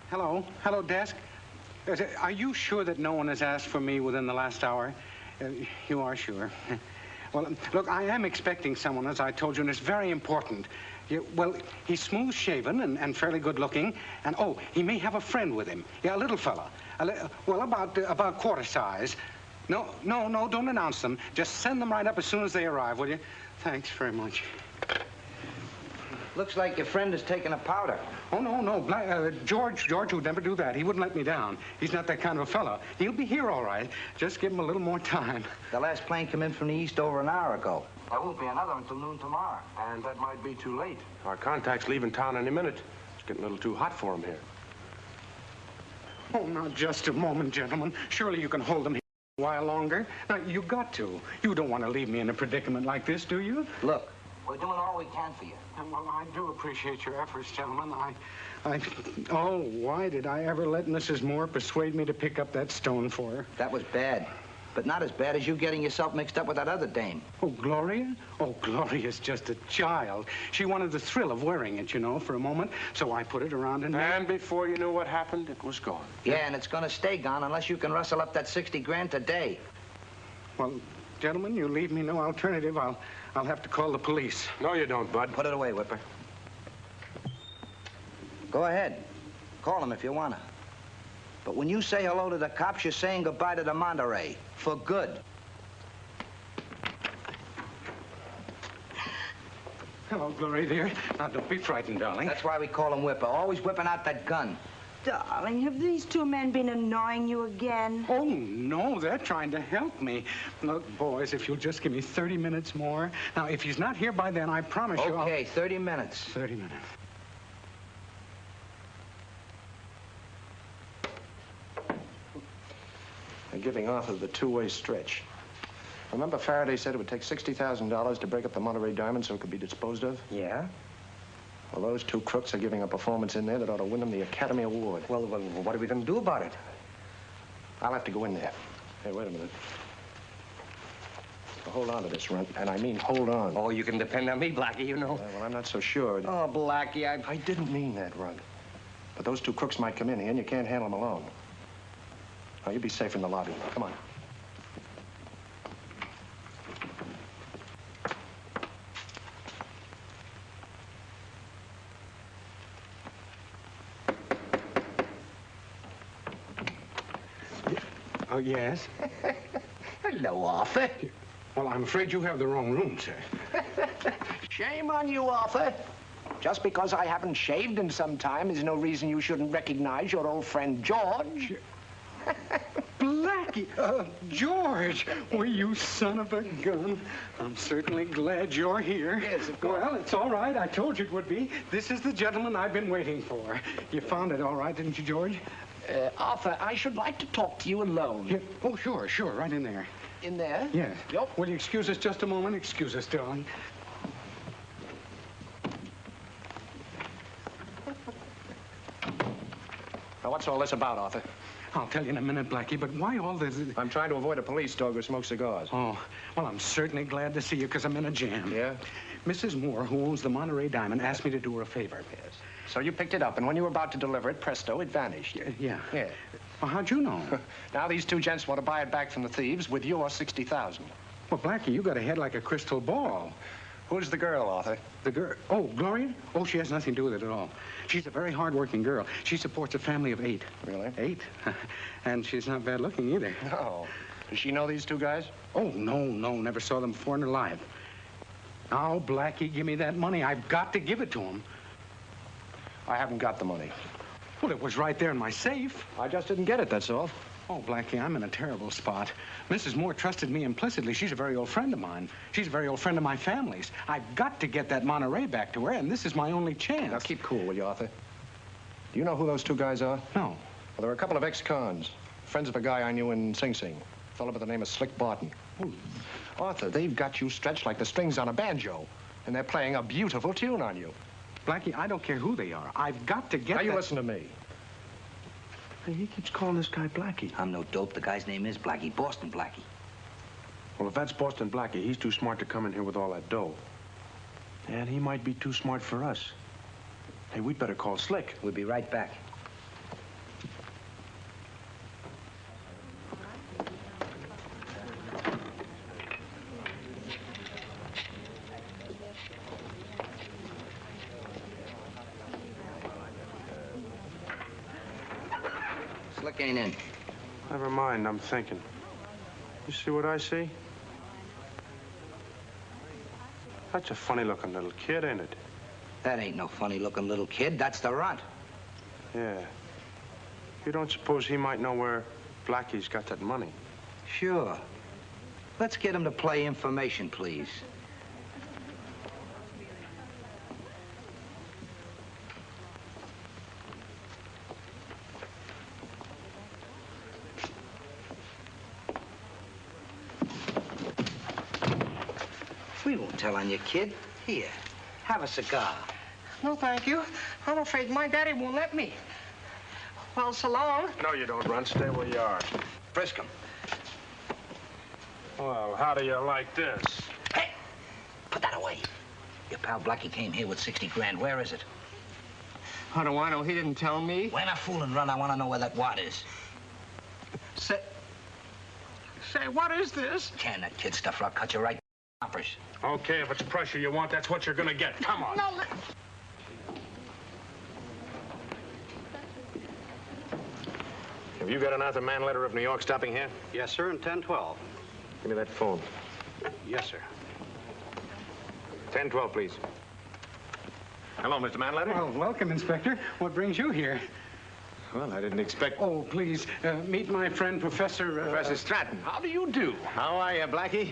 [SPEAKER 7] Hello. Hello, desk. Are you sure that no one has asked for me within the last hour? You are sure. Well, look, I am expecting someone, as I told you, and it's very important. Well, he's smooth-shaven and fairly good-looking, and, oh, he may have a friend with him. Yeah, a little fella. Well, about quarter size. No, don't announce them. Just send them right up as soon as they arrive, will you? Thanks very much.
[SPEAKER 12] Looks like your friend is taking a powder.
[SPEAKER 7] Oh, no. George would never do that. He wouldn't let me down. He's not that kind of a fellow. He'll be here all right. Just give him a little more time.
[SPEAKER 12] The last plane came in from the east over an hour ago.
[SPEAKER 9] There won't be another until noon tomorrow.
[SPEAKER 2] And that might be too late. Our contact's leaving town any minute. It's getting a little too hot for him here.
[SPEAKER 7] Oh, now, just a moment, gentlemen. Surely you can hold them here a while longer. Now, you got to. You don't want to leave me in a predicament like this, do you?
[SPEAKER 12] Look, we're doing all we can for you.
[SPEAKER 7] Well, I do appreciate your efforts, gentlemen. Oh, why did I ever let Mrs. Moore persuade me to pick up that stone for her?
[SPEAKER 12] That was bad. But not as bad as you getting yourself mixed up with that other dame.
[SPEAKER 7] Oh, Gloria? Oh, Gloria's just a child. She wanted the thrill of wearing it, you know, for a moment. So I put it around her neck.
[SPEAKER 2] And before you knew what happened, it was gone.
[SPEAKER 12] Yeah, and it's going to stay gone unless you can rustle up that 60 grand today.
[SPEAKER 7] Well, gentlemen, you leave me no alternative. I'll have to call the police.
[SPEAKER 2] No, you don't, Bud.
[SPEAKER 12] Put it away, Whipper. Go ahead. Call them if you want to. But when you say hello to the cops, you're saying goodbye to the Monterey. For good.
[SPEAKER 7] Hello, Gloria, dear. Now, don't be frightened, darling.
[SPEAKER 12] That's why we call him Whipper. Always whipping out that gun.
[SPEAKER 13] Darling, have these two men been annoying you again?
[SPEAKER 7] Oh, no, they're trying to help me. Look, boys, if you'll just give me 30 minutes more. Now, if he's not here by then, I promise you I'll...
[SPEAKER 12] Okay, 30 minutes.
[SPEAKER 7] 30 minutes.
[SPEAKER 2] They're giving Arthur the two-way stretch. Remember Faraday said it would take $60,000 to break up the Monterey Diamond so it could be disposed of?
[SPEAKER 1] Yeah?
[SPEAKER 2] Well, those two crooks are giving a performance in there that ought to win them the Academy Award.
[SPEAKER 1] Well, what are we going to do about it?
[SPEAKER 2] I'll have to go in there. Hey, wait a minute. Now, hold on to this, Runt, and I mean hold on.
[SPEAKER 1] Oh, you can depend on me, Blackie, you know.
[SPEAKER 2] Well, I'm not so sure.
[SPEAKER 1] Oh, Blackie,
[SPEAKER 2] I didn't mean that, Runt. But those two crooks might come in here, and you can't handle them alone. Now, you be safe in the lobby. Come on.
[SPEAKER 7] Oh, yes?
[SPEAKER 5] Hello, Arthur.
[SPEAKER 7] Well, I'm afraid you have the wrong room, sir.
[SPEAKER 5] Shame on you, Arthur. Just because I haven't shaved in some time is no reason you shouldn't recognize your old friend George.
[SPEAKER 7] Blackie! George! Well, you son of a gun. I'm certainly glad you're here.
[SPEAKER 5] Yes, of course.
[SPEAKER 7] Well, it's all right. I told you it would be. This is the gentleman I've been waiting for. You found it all right, didn't you, George?
[SPEAKER 5] Arthur, I should like to talk to you alone.
[SPEAKER 7] Yeah. Oh, sure. Right in there.
[SPEAKER 5] In there?
[SPEAKER 7] Yes.
[SPEAKER 5] Yep.
[SPEAKER 7] Will you excuse us just a moment? Excuse us, darling.
[SPEAKER 2] Now, what's all this about, Arthur?
[SPEAKER 7] I'll tell you in a minute, Blackie, but why all this?
[SPEAKER 2] I'm trying to avoid a police dog who smokes cigars.
[SPEAKER 7] Oh, well, I'm certainly glad to see you because I'm in a jam.
[SPEAKER 2] Yeah?
[SPEAKER 7] Mrs. Moore, who owns the Monterey Diamond, asked me to do her a favor.
[SPEAKER 2] Yes. So you picked it up, and when you were about to deliver it, presto, it vanished.
[SPEAKER 7] Yeah.
[SPEAKER 2] Yeah.
[SPEAKER 7] Well, how'd you know?
[SPEAKER 2] Now these two gents want to buy it back from the thieves with your $60,000.
[SPEAKER 7] Well, Blackie, you got a head like a crystal ball.
[SPEAKER 2] Who's the girl, Arthur?
[SPEAKER 7] The girl? Oh, Gloria? Oh, she has nothing to do with it at all. She's a very hard-working girl. She supports a family of 8.
[SPEAKER 2] Really?
[SPEAKER 7] 8? And she's not bad looking either.
[SPEAKER 2] No. Does she know these two guys?
[SPEAKER 7] Oh, no. Never saw them before in her life. Now, Blackie, give me that money. I've got to give it to him.
[SPEAKER 2] I haven't got the money.
[SPEAKER 7] Well, it was right there in my safe.
[SPEAKER 2] I just didn't get it, that's all.
[SPEAKER 7] Oh, Blackie, I'm in a terrible spot. Mrs. Moore trusted me implicitly. She's a very old friend of mine. She's a very old friend of my family's. I've got to get that Monterey back to her, and this is my only chance.
[SPEAKER 2] Now, keep cool, will you, Arthur? Do you know who those two guys are?
[SPEAKER 7] No.
[SPEAKER 2] Well, they're a couple of ex-cons. Friends of a guy I knew in Sing Sing. A fellow by the name of Slick Barton. Ooh. Arthur, they've got you stretched like the strings on a banjo, and they're playing a beautiful tune on you.
[SPEAKER 7] Blackie, I don't care who they are. I've got to get
[SPEAKER 2] Now, you listen to me.
[SPEAKER 14] Hey, he keeps calling this guy Blackie.
[SPEAKER 15] I'm no dope. The guy's name is Blackie. Boston Blackie.
[SPEAKER 14] Well, if that's Boston Blackie, he's too smart to come in here with all that dough. And he might be too smart for us. Hey, we'd better call Slick.
[SPEAKER 15] We'll be right back. Slick ain't in.
[SPEAKER 14] Never mind, I'm thinking. You see what I see? That's a funny-looking little kid, ain't it?
[SPEAKER 15] That ain't no funny-looking little kid. That's the Runt.
[SPEAKER 14] Yeah. You don't suppose he might know where Blackie's got that money?
[SPEAKER 15] Sure. Let's get him to play information, please. We won't tell on you, kid. Here, have a cigar.
[SPEAKER 3] No, thank you. I'm afraid my daddy won't let me. Well, so long.
[SPEAKER 14] No, you don't, Runt. Stay where you are.
[SPEAKER 15] Frisk him.
[SPEAKER 14] Well, how do you like this?
[SPEAKER 15] Hey, put that away. Your pal Blackie came here with 60 grand. Where is it?
[SPEAKER 3] How do I know? He didn't tell me.
[SPEAKER 15] We're not fooling, Run. I want to know where that wad is.
[SPEAKER 3] Say, what is this?
[SPEAKER 15] Can that kid stuff or I'll cut you right poppers.
[SPEAKER 14] Okay, if it's pressure you want, that's what you're gonna get. Come on.
[SPEAKER 3] No,
[SPEAKER 5] Have you got an Arthur Manleder of New York stopping here?
[SPEAKER 12] Yes, sir, in 1012.
[SPEAKER 5] Give me that phone.
[SPEAKER 12] Yes, sir.
[SPEAKER 5] 1012, please. Hello, Mr. Manleder.
[SPEAKER 7] Well, welcome, Inspector. What brings you here?
[SPEAKER 5] Well, I didn't expect...
[SPEAKER 7] Oh, please, meet my friend, Professor...
[SPEAKER 5] Professor Stratton.
[SPEAKER 2] How do you do?
[SPEAKER 5] How are you, Blackie?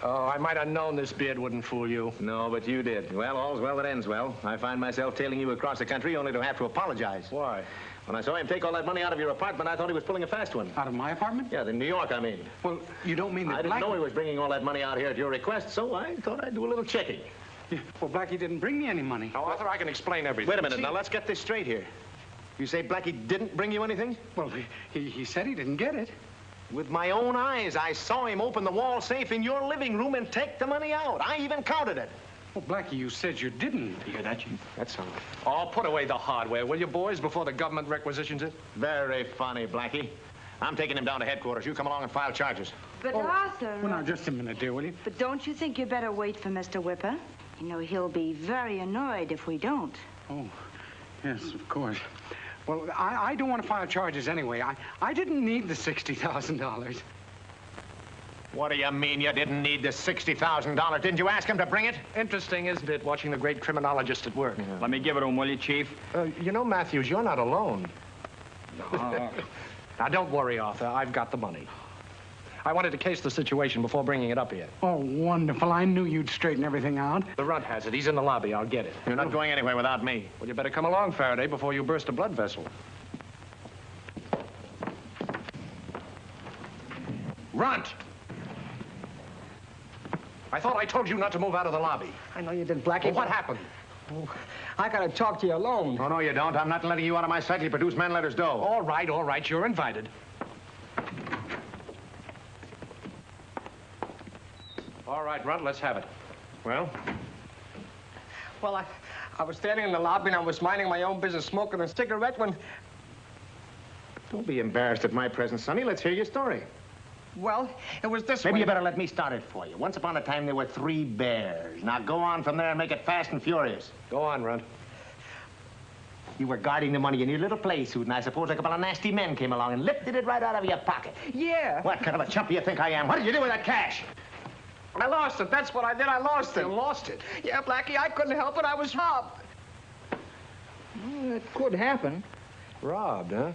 [SPEAKER 2] Oh, I might have known this beard wouldn't fool you.
[SPEAKER 5] No, but you did. Well, all's well that ends well. I find myself tailing you across the country only to have to apologize.
[SPEAKER 2] Why?
[SPEAKER 5] When I saw him take all that money out of your apartment, I thought he was pulling a fast one.
[SPEAKER 7] Out of my apartment?
[SPEAKER 5] Yeah, in New York, I mean.
[SPEAKER 7] Well, you don't mean that
[SPEAKER 5] I didn't know he was bringing all that money out here at your request, so I thought I'd do a little checking.
[SPEAKER 7] Yeah, well, Blackie didn't bring me any money.
[SPEAKER 2] Now, Arthur, I can explain everything.
[SPEAKER 5] Wait a minute. Now, let's get this straight here. You say Blackie didn't bring you anything?
[SPEAKER 7] Well, he said he didn't get it.
[SPEAKER 5] With my own eyes, I saw him open the wall safe in your living room and take the money out. I even counted it.
[SPEAKER 7] Well, Blackie, you said you didn't.
[SPEAKER 5] You hear that, Chief? That's all.
[SPEAKER 2] Oh, put away the hardware, will you, boys, before the government requisitions it?
[SPEAKER 5] Very funny, Blackie. I'm taking him down to headquarters. You come along and file charges.
[SPEAKER 13] But Arthur...
[SPEAKER 7] Well, now, just a minute, dear, will you?
[SPEAKER 13] But don't you think you better wait for Mr. Whipper? You know, he'll be very annoyed if we don't.
[SPEAKER 7] Oh, yes, of course. Well, I don't want to file charges anyway. I didn't need the $60,000.
[SPEAKER 5] What do you mean you didn't need the $60,000? Didn't you ask him to bring it?
[SPEAKER 2] Interesting, isn't it, watching the great criminologist at work?
[SPEAKER 4] Yeah. Let me give it to him, will you, Chief?
[SPEAKER 2] You know, Matthews, you're not alone. Now, don't worry, Arthur. I've got the money. I wanted to case the situation before bringing it up here.
[SPEAKER 7] Oh, wonderful. I knew you'd straighten everything out.
[SPEAKER 2] The Runt has it. He's in the lobby. I'll get it.
[SPEAKER 5] You're not going anywhere without me.
[SPEAKER 2] Well, you better come along, Faraday, before you burst a blood vessel. Runt! I thought I told you not to move out of the lobby.
[SPEAKER 3] I know you did, Blackie.
[SPEAKER 2] Well, what happened?
[SPEAKER 3] Oh, I gotta talk to you alone.
[SPEAKER 5] Oh, no, you don't. I'm not letting you out of my sight till you produce Manleder's dough.
[SPEAKER 2] All right. You're invited. All right, Runt, let's have it. Well?
[SPEAKER 3] Well, I was standing in the lobby and I was minding my own business, smoking a cigarette when...
[SPEAKER 5] Don't be embarrassed at my presence, Sonny. Let's hear your story.
[SPEAKER 3] Well, it was this way.
[SPEAKER 5] Maybe you better let me start it for you. Once upon a time, there were 3 bears. Now, go on from there and make it fast and furious.
[SPEAKER 2] Go on, Runt.
[SPEAKER 5] You were guarding the money in your little play suit, and I suppose a couple of nasty men came along and lifted it right out of your pocket.
[SPEAKER 3] Yeah.
[SPEAKER 5] What kind of a chump do you think I am? What did you do with that cash?
[SPEAKER 3] I lost it. That's what I did. I lost it.
[SPEAKER 2] You lost it?
[SPEAKER 3] Yeah, Blackie, I couldn't help it. I was robbed.
[SPEAKER 6] Well, it could happen.
[SPEAKER 2] Robbed, huh?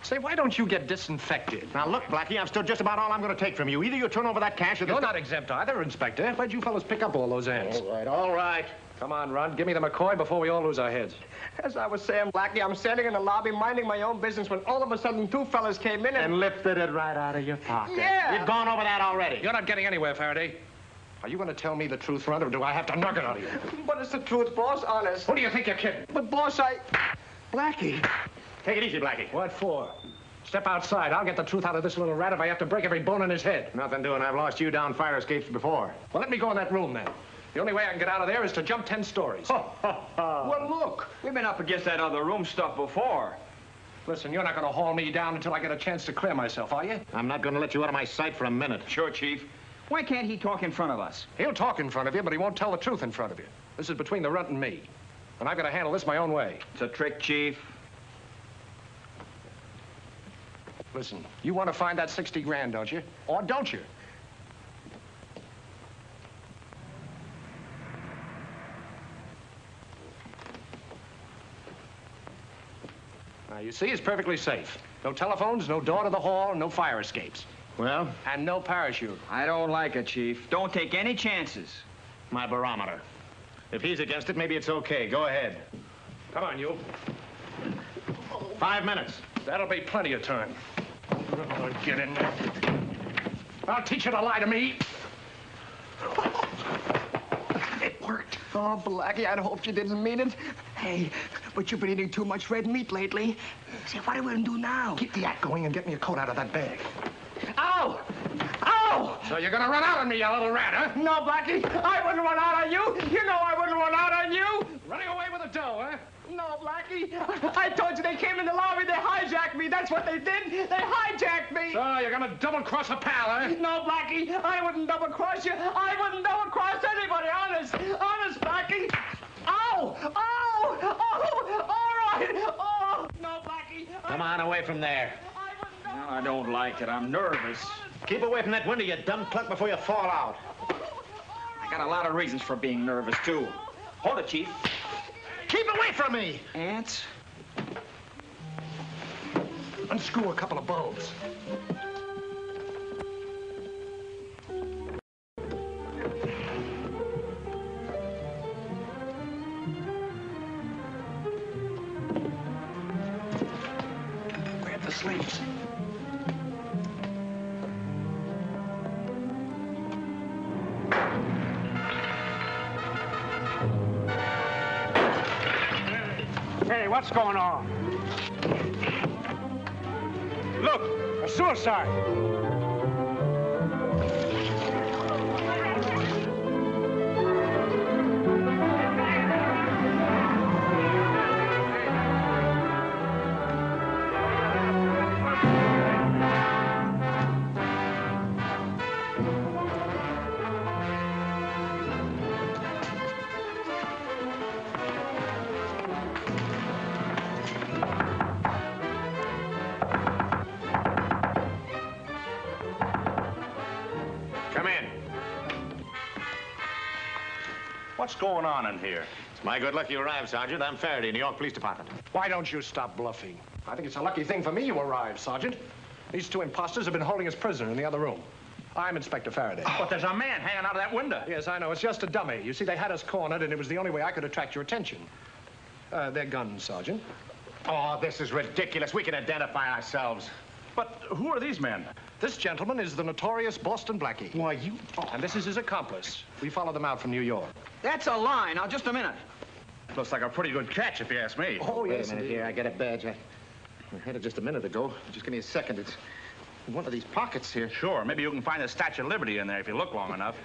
[SPEAKER 2] Say, why don't you get disinfected?
[SPEAKER 5] Now, look, Blackie, I've still just about all I'm going to take from you. Either you turn over that cash or...
[SPEAKER 2] You're not exempt either, Inspector. Where'd you fellas pick up all those ants?
[SPEAKER 5] All right, all right.
[SPEAKER 2] Come on, Runt. Give me the McCoy before we all lose our heads.
[SPEAKER 3] As I was saying, Blackie, I'm standing in the lobby minding my own business when all of a sudden two fellas came in
[SPEAKER 5] And lifted it right out of your pocket.
[SPEAKER 3] Yeah.
[SPEAKER 5] We've gone over that already.
[SPEAKER 2] You're not getting anywhere, Faraday. Are you going to tell me the truth, Runt, or do I have to knock it out of you?
[SPEAKER 3] But it's the truth, boss, honest.
[SPEAKER 2] Who do you think you're kidding?
[SPEAKER 3] But, boss, Blackie.
[SPEAKER 5] Take it easy, Blackie.
[SPEAKER 2] What for? Step outside. I'll get the truth out of this little rat if I have to break every bone in his head.
[SPEAKER 5] Nothing doing. I've lost you down fire escapes before.
[SPEAKER 2] Well, let me go in that room, then. The only way I can get out of there is to jump 10 stories.
[SPEAKER 4] Well, look, we've been up against that other room stuff before.
[SPEAKER 2] Listen, you're not going to haul me down until I get a chance to clear myself, are you?
[SPEAKER 5] I'm not going to let you out of my sight for a minute.
[SPEAKER 4] Sure, Chief. Why can't he talk in front of us?
[SPEAKER 2] He'll talk in front of you, but he won't tell the truth in front of you. This is between the Runt and me. And I've got to handle this my own way.
[SPEAKER 4] It's a trick, Chief.
[SPEAKER 2] Listen, you want to find that 60 grand, don't you? Or don't you? Now, you see, it's perfectly safe. No telephones, no door to the hall, no fire escapes.
[SPEAKER 5] Well?
[SPEAKER 2] And no parachute.
[SPEAKER 4] I don't like it, Chief. Don't take any chances.
[SPEAKER 5] My barometer. If he's against it, maybe it's okay. Go ahead.
[SPEAKER 2] Come on, you.
[SPEAKER 5] 5 minutes.
[SPEAKER 2] That'll be plenty of time. Oh, get in there. I'll teach you to lie to me.
[SPEAKER 3] It worked. Oh, Blackie, I'd hoped you didn't mean it. Hey, but you've been eating too much red meat lately. Say, what are we going to do now?
[SPEAKER 2] Keep the act going and get me a coat out of that bag.
[SPEAKER 3] Ow! Ow!
[SPEAKER 2] So you're going to run out on me, you little rat, huh?
[SPEAKER 3] No, Blackie, I wouldn't run out on you. You know I wouldn't run out on you.
[SPEAKER 2] Running away with the dough, huh?
[SPEAKER 3] No, Blackie. I told you they came in the lobby. They hijacked me. That's what they did. They hijacked me.
[SPEAKER 2] So you're going to double-cross a pal, huh?
[SPEAKER 3] No, Blackie. I wouldn't double-cross you. I wouldn't double-cross anybody. Honest. Honest, Blackie. Ow! Ow! Oh! All right. Oh! No, Blackie.
[SPEAKER 5] Come on, away from there.
[SPEAKER 4] No, I don't like it. I'm nervous.
[SPEAKER 5] Keep away from that window, you dumb cluck, before you fall out.
[SPEAKER 4] I got a lot of reasons for being nervous, too. Hold it, Chief.
[SPEAKER 5] Keep away from me!
[SPEAKER 4] Ants?
[SPEAKER 2] Unscrew a couple of bulbs. Grab the sleeves.
[SPEAKER 7] Hey, what's going on? Look, a suicide.
[SPEAKER 14] What's going on in here?
[SPEAKER 5] It's my good luck you arrived, Sergeant. I'm Faraday, New York Police Department.
[SPEAKER 2] Why don't you stop bluffing? I think it's a lucky thing for me you arrived, Sergeant. These two imposters have been holding us prisoner in the other room. I'm Inspector Faraday.
[SPEAKER 14] But there's a man hanging out of that window.
[SPEAKER 2] Yes, I know. It's just a dummy. You see, they had us cornered, and it was the only way I could attract your attention. They're guns, Sergeant.
[SPEAKER 5] Oh, this is ridiculous. We can identify ourselves.
[SPEAKER 14] But who are these men?
[SPEAKER 2] This gentleman is the notorious Boston Blackie.
[SPEAKER 5] Why, you...
[SPEAKER 2] And this is his accomplice. We followed them out from New York.
[SPEAKER 4] That's a lie. Now, just a minute.
[SPEAKER 14] Looks like a pretty good catch, if you ask me.
[SPEAKER 2] Oh,
[SPEAKER 5] Wait
[SPEAKER 2] yes,
[SPEAKER 5] a minute here. I got a badge. I had it just a minute ago. Just give me a second. It's in one of these pockets here.
[SPEAKER 14] Sure, maybe you can find the Statue of Liberty in there if you look long enough.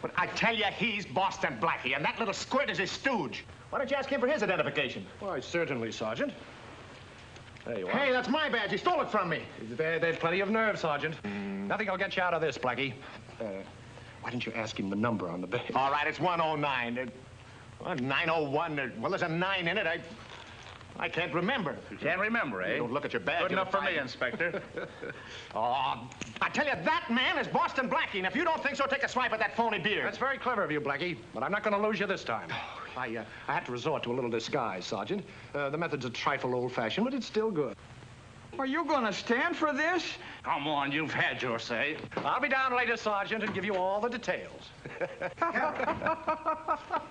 [SPEAKER 5] But I tell you, he's Boston Blackie, and that little squirt is his stooge. Why don't you ask him for his identification?
[SPEAKER 2] Why, certainly, Sergeant. There you are.
[SPEAKER 5] Hey, that's my badge. He stole it from me.
[SPEAKER 2] They've plenty of nerve, Sergeant. Nothing will get you out of this, Blackie. Why didn't you ask him the number on the badge?
[SPEAKER 5] All right, it's 109. 901. Well, there's a 9 in it. I can't remember.
[SPEAKER 14] You can't remember, eh?
[SPEAKER 5] You don't look at your badge.
[SPEAKER 14] Good enough for me, Inspector.
[SPEAKER 5] Oh, I tell you, that man is Boston Blackie, and if you don't think so, take a swipe at that phony beard.
[SPEAKER 2] That's very clever of you, Blackie, but I'm not going to lose you this time. I had to resort to a little disguise, Sergeant. The method's a trifle old-fashioned, but it's still good.
[SPEAKER 6] Are you gonna stand for this?
[SPEAKER 14] Come on, you've had your say. I'll be down later, Sergeant, and give you all the details.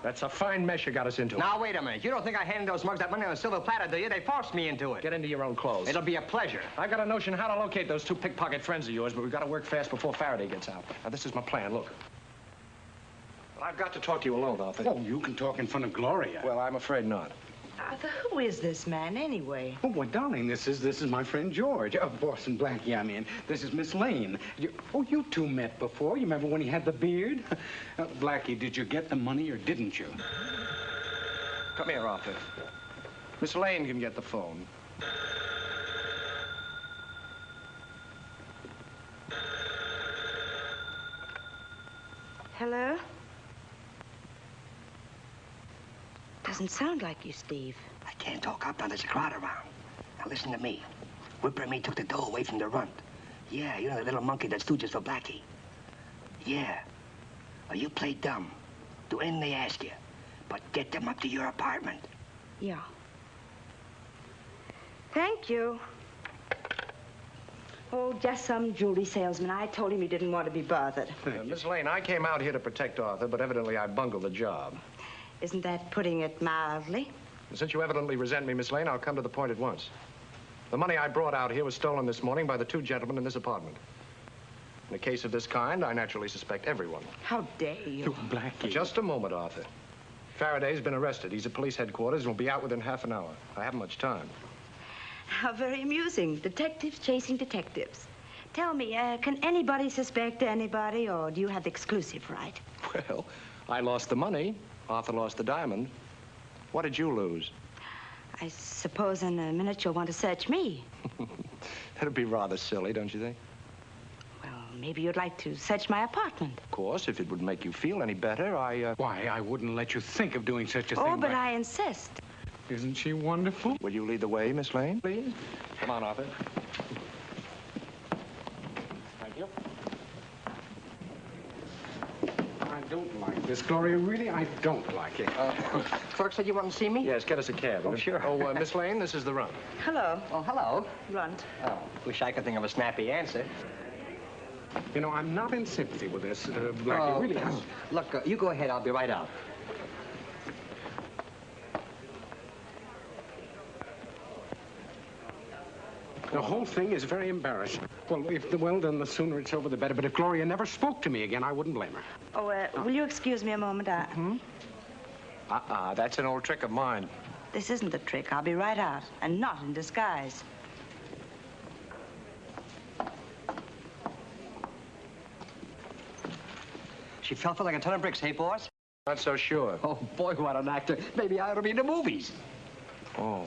[SPEAKER 14] That's a fine mess you got us into.
[SPEAKER 1] Now, wait a minute. You don't think I handed those mugs that money on a silver platter, do you? They forced me into it.
[SPEAKER 2] Get into your own clothes.
[SPEAKER 1] It'll be a pleasure.
[SPEAKER 2] I've got a notion how to locate those two pickpocket friends of yours, but we've got to work fast before Faraday gets out. Now, this is my plan. Look. Well, I've got to talk to you alone, Arthur.
[SPEAKER 7] Oh, you can talk in front of Gloria.
[SPEAKER 2] Well, I'm afraid not.
[SPEAKER 13] Arthur, who is this man, anyway?
[SPEAKER 7] Oh, well, darling, this is my friend George. Boston Blackie, I mean. This is Miss Lane. You two met before. You remember when he had the beard? Blackie, did you get the money or didn't you?
[SPEAKER 2] Come here, Arthur. Miss Lane can get the phone.
[SPEAKER 13] Hello? Doesn't sound like you, Steve.
[SPEAKER 1] I can't talk up now. There's a crowd around. Now, listen to me. Whipper and me took the dough away from the Runt. Yeah, you know the little monkey that stooges for Blackie. Yeah. Well, you play dumb. Do anything they ask you. But get them up to your apartment.
[SPEAKER 13] Yeah. Thank you. Oh, just some jewelry salesman. I told him you didn't want to be bothered.
[SPEAKER 2] Miss Lane, I came out here to protect Arthur, but evidently I bungled the job.
[SPEAKER 13] Isn't that putting it mildly?
[SPEAKER 2] Since you evidently resent me, Miss Lane, I'll come to the point at once. The money I brought out here was stolen this morning by the two gentlemen in this apartment. In a case of this kind, I naturally suspect everyone.
[SPEAKER 13] How dare you?
[SPEAKER 7] Blackie.
[SPEAKER 2] Just a moment, Arthur. Faraday's been arrested. He's at police headquarters and will be out within half an hour. I haven't much time.
[SPEAKER 13] How very amusing. Detectives chasing detectives. Tell me, can anybody suspect anybody, or do you have the exclusive right?
[SPEAKER 2] Well, I lost the money. Arthur lost the diamond. What did you lose?
[SPEAKER 13] I suppose in a minute you'll want to search me.
[SPEAKER 2] That'd be rather silly, don't you think?
[SPEAKER 13] Well, maybe you'd like to search my apartment.
[SPEAKER 2] Of course, if it would make you feel any better,
[SPEAKER 7] Why, I wouldn't let you think of doing such a thing.
[SPEAKER 13] Oh, but I insist.
[SPEAKER 7] Isn't she wonderful?
[SPEAKER 2] Will you lead the way, Miss Lane, please? Come on, Arthur. Thank you.
[SPEAKER 7] I don't like this, Gloria. Really, I don't like it.
[SPEAKER 1] Clerk said you want to see me?
[SPEAKER 2] Yes, get us a cab.
[SPEAKER 1] Oh, sure.
[SPEAKER 2] Oh, Miss Lane, this is the Runt.
[SPEAKER 13] Hello.
[SPEAKER 1] Oh, hello.
[SPEAKER 13] Runt.
[SPEAKER 1] Oh, wish I could think of a snappy answer.
[SPEAKER 7] You know, I'm not in sympathy with this, Blackie. Really, I'm...
[SPEAKER 1] Look, you go ahead. I'll be right out.
[SPEAKER 7] The whole thing is very embarrassing. Well, then the sooner it's over, the better. But if Gloria never spoke to me again, I wouldn't blame her.
[SPEAKER 13] Oh, will you excuse me a moment?
[SPEAKER 2] That's an old trick of mine.
[SPEAKER 13] This isn't a trick. I'll be right out, and not in disguise.
[SPEAKER 1] She fell for like a ton of bricks, hey, boss?
[SPEAKER 2] Not so sure.
[SPEAKER 1] Oh, boy, what an actor. Maybe I ought to be in the movies.
[SPEAKER 2] Oh.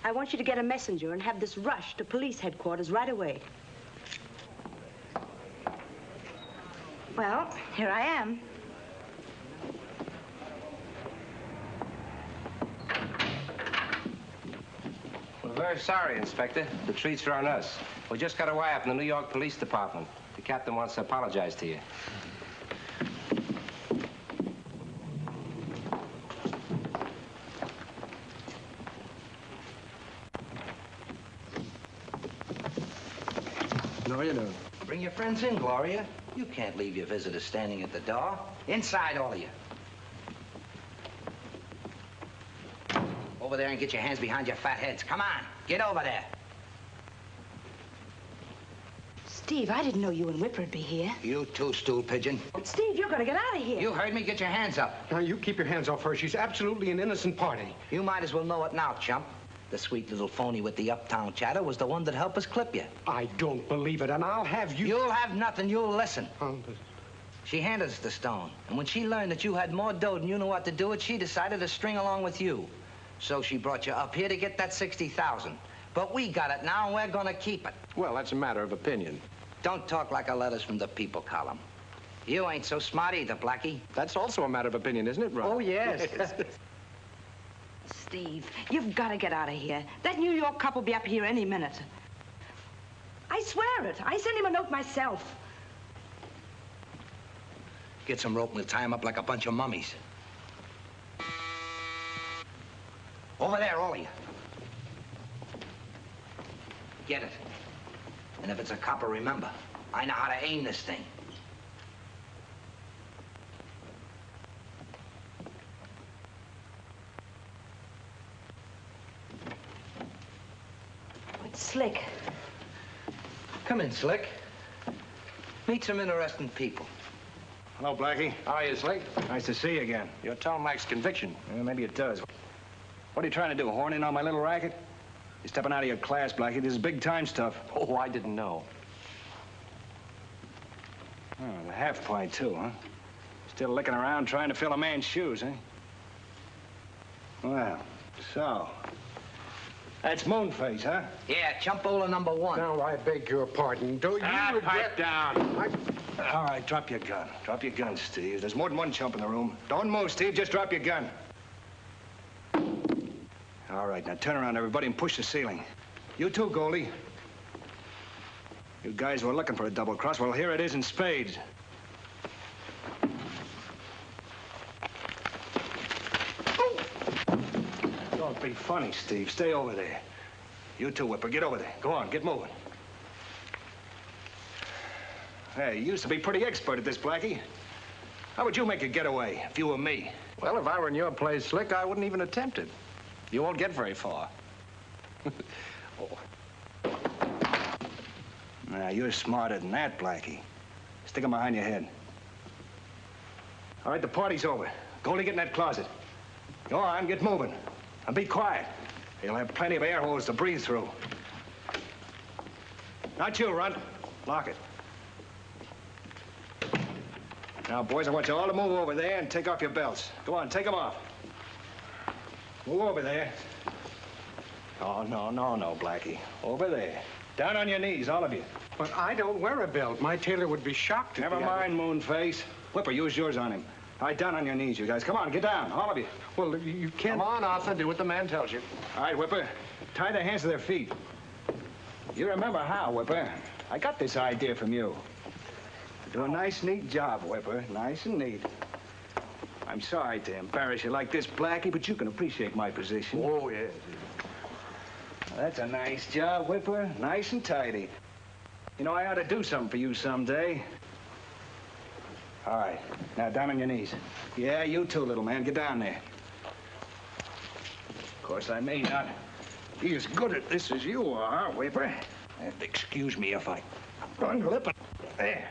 [SPEAKER 13] I want you to get a messenger and have this rush to police headquarters right away. Well, here I am.
[SPEAKER 1] We're very sorry, Inspector. The treats are on us. We just got a wire from the New York Police Department. The captain wants to apologize to you.
[SPEAKER 2] No, you don't.
[SPEAKER 15] Bring your friends in, Gloria. You can't leave your visitors standing at the door. Inside, all of you. Over there and get your hands behind your fat heads. Come on, get over there.
[SPEAKER 13] Steve, I didn't know you and Whipper would be here.
[SPEAKER 15] You too, stool pigeon.
[SPEAKER 13] Steve, you're gonna get out of here.
[SPEAKER 15] You heard me. Get your hands up.
[SPEAKER 7] Now, you keep your hands off her. She's absolutely an innocent party.
[SPEAKER 15] You might as well know it now, chump. The sweet little phony with the uptown chatter was the one that helped us clip you.
[SPEAKER 7] I don't believe it, and I'll have you...
[SPEAKER 15] You'll have nothing. You'll listen. She handed us the stone, and when she learned that you had more dough than you knew what to do with, she decided to string along with you. So she brought you up here to get that $60,000. But we got it now, and we're gonna keep it.
[SPEAKER 2] Well, that's a matter of opinion.
[SPEAKER 15] Don't talk like a letters from the people column. You ain't so smart either, Blackie.
[SPEAKER 2] That's also a matter of opinion, isn't it, Ron?
[SPEAKER 1] Oh, yes.
[SPEAKER 13] Steve, you've got to get out of here. That New York cop will be up here any minute. I swear it. I sent him a note myself.
[SPEAKER 15] Get some rope and we'll tie him up like a bunch of mummies. Over there, all of you. Get it. And if it's a copper, remember, I know how to aim this thing.
[SPEAKER 8] It's Slick.
[SPEAKER 15] Come in, Slick. Meet some interesting people.
[SPEAKER 3] Hello, Blackie.
[SPEAKER 2] How are you, Slick?
[SPEAKER 3] Nice to see you again.
[SPEAKER 2] Your tone lacks conviction.
[SPEAKER 3] Yeah, maybe it does. What are you trying to do, horn in on my little racket? You're stepping out of your class, Blackie. This is big-time stuff.
[SPEAKER 2] Oh, I didn't know.
[SPEAKER 3] Oh, the half pint, too, huh? Still licking around trying to fill a man's shoes, eh? Well, so... That's Moonface, huh?
[SPEAKER 15] Yeah, chumpola number 1.
[SPEAKER 7] Now, I beg your pardon. Do you regret...
[SPEAKER 3] Pipe down. All right, drop your gun. Drop your gun, Steve. There's more than one chump in the room. Don't move, Steve. Just drop your gun. All right, now turn around, everybody, and push the ceiling. You too, Goldie. You guys were looking for a double cross. Well, here it is in spades. Don't be funny, Steve. Stay over there. You too, Whipper. Get over there. Go on, get moving. Hey, you used to be pretty expert at this, Blackie. How would you make a getaway if you were me?
[SPEAKER 2] Well, if I were in your place, Slick, I wouldn't even attempt it. You won't get very far. Oh.
[SPEAKER 3] Now, you're smarter than that, Blackie. Stick 'em behind your head. All right, the party's over. Goldie, get in that closet. Go on, get moving. And be quiet. You'll have plenty of air holes to breathe through. Not you, Runt. Lock it. Now, boys, I want you all to move over there and take off your belts. Go on, take them off. Move over there. Oh, no, Blackie. Over there. Down on your knees, all of you.
[SPEAKER 7] But I don't wear a belt. My tailor would be shocked at
[SPEAKER 3] Never
[SPEAKER 7] the
[SPEAKER 3] mind, Moonface. Whipper, use yours on him. All right, down on your knees, you guys. Come on, get down, all of you.
[SPEAKER 7] Well, you can't...
[SPEAKER 2] Come on, Arthur. Do what the man tells you.
[SPEAKER 3] All right, Whipper. Tie their hands to their feet. You remember how, Whipper. I got this idea from you. Do a nice, neat job, Whipper. Nice and neat. I'm sorry to embarrass you like this, Blackie, but you can appreciate my position.
[SPEAKER 2] Oh, yeah.
[SPEAKER 3] That's a nice job, Whipper. Nice and tidy. You know, I ought to do something for you someday. All right. Now, down on your knees. Yeah, you too, little man. Get down there. Of course, I may not be as good at this as you are, Whipper. Excuse me if I unlip it. There.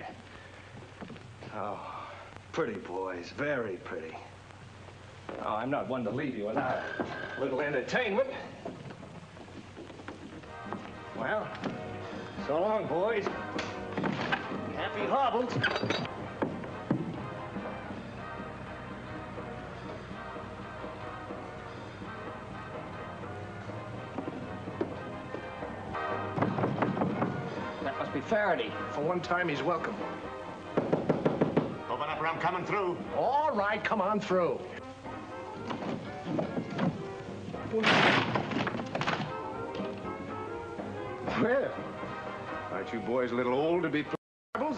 [SPEAKER 3] Oh, pretty boys. Very pretty. Oh, I'm not one to leave you without a little entertainment. Well, so long, boys. Happy hobbles.
[SPEAKER 2] That must be Faraday. For one time, he's welcome.
[SPEAKER 5] Open up or I'm coming through.
[SPEAKER 2] All right, come on through.
[SPEAKER 5] Well, aren't you boys a little old to be rebels?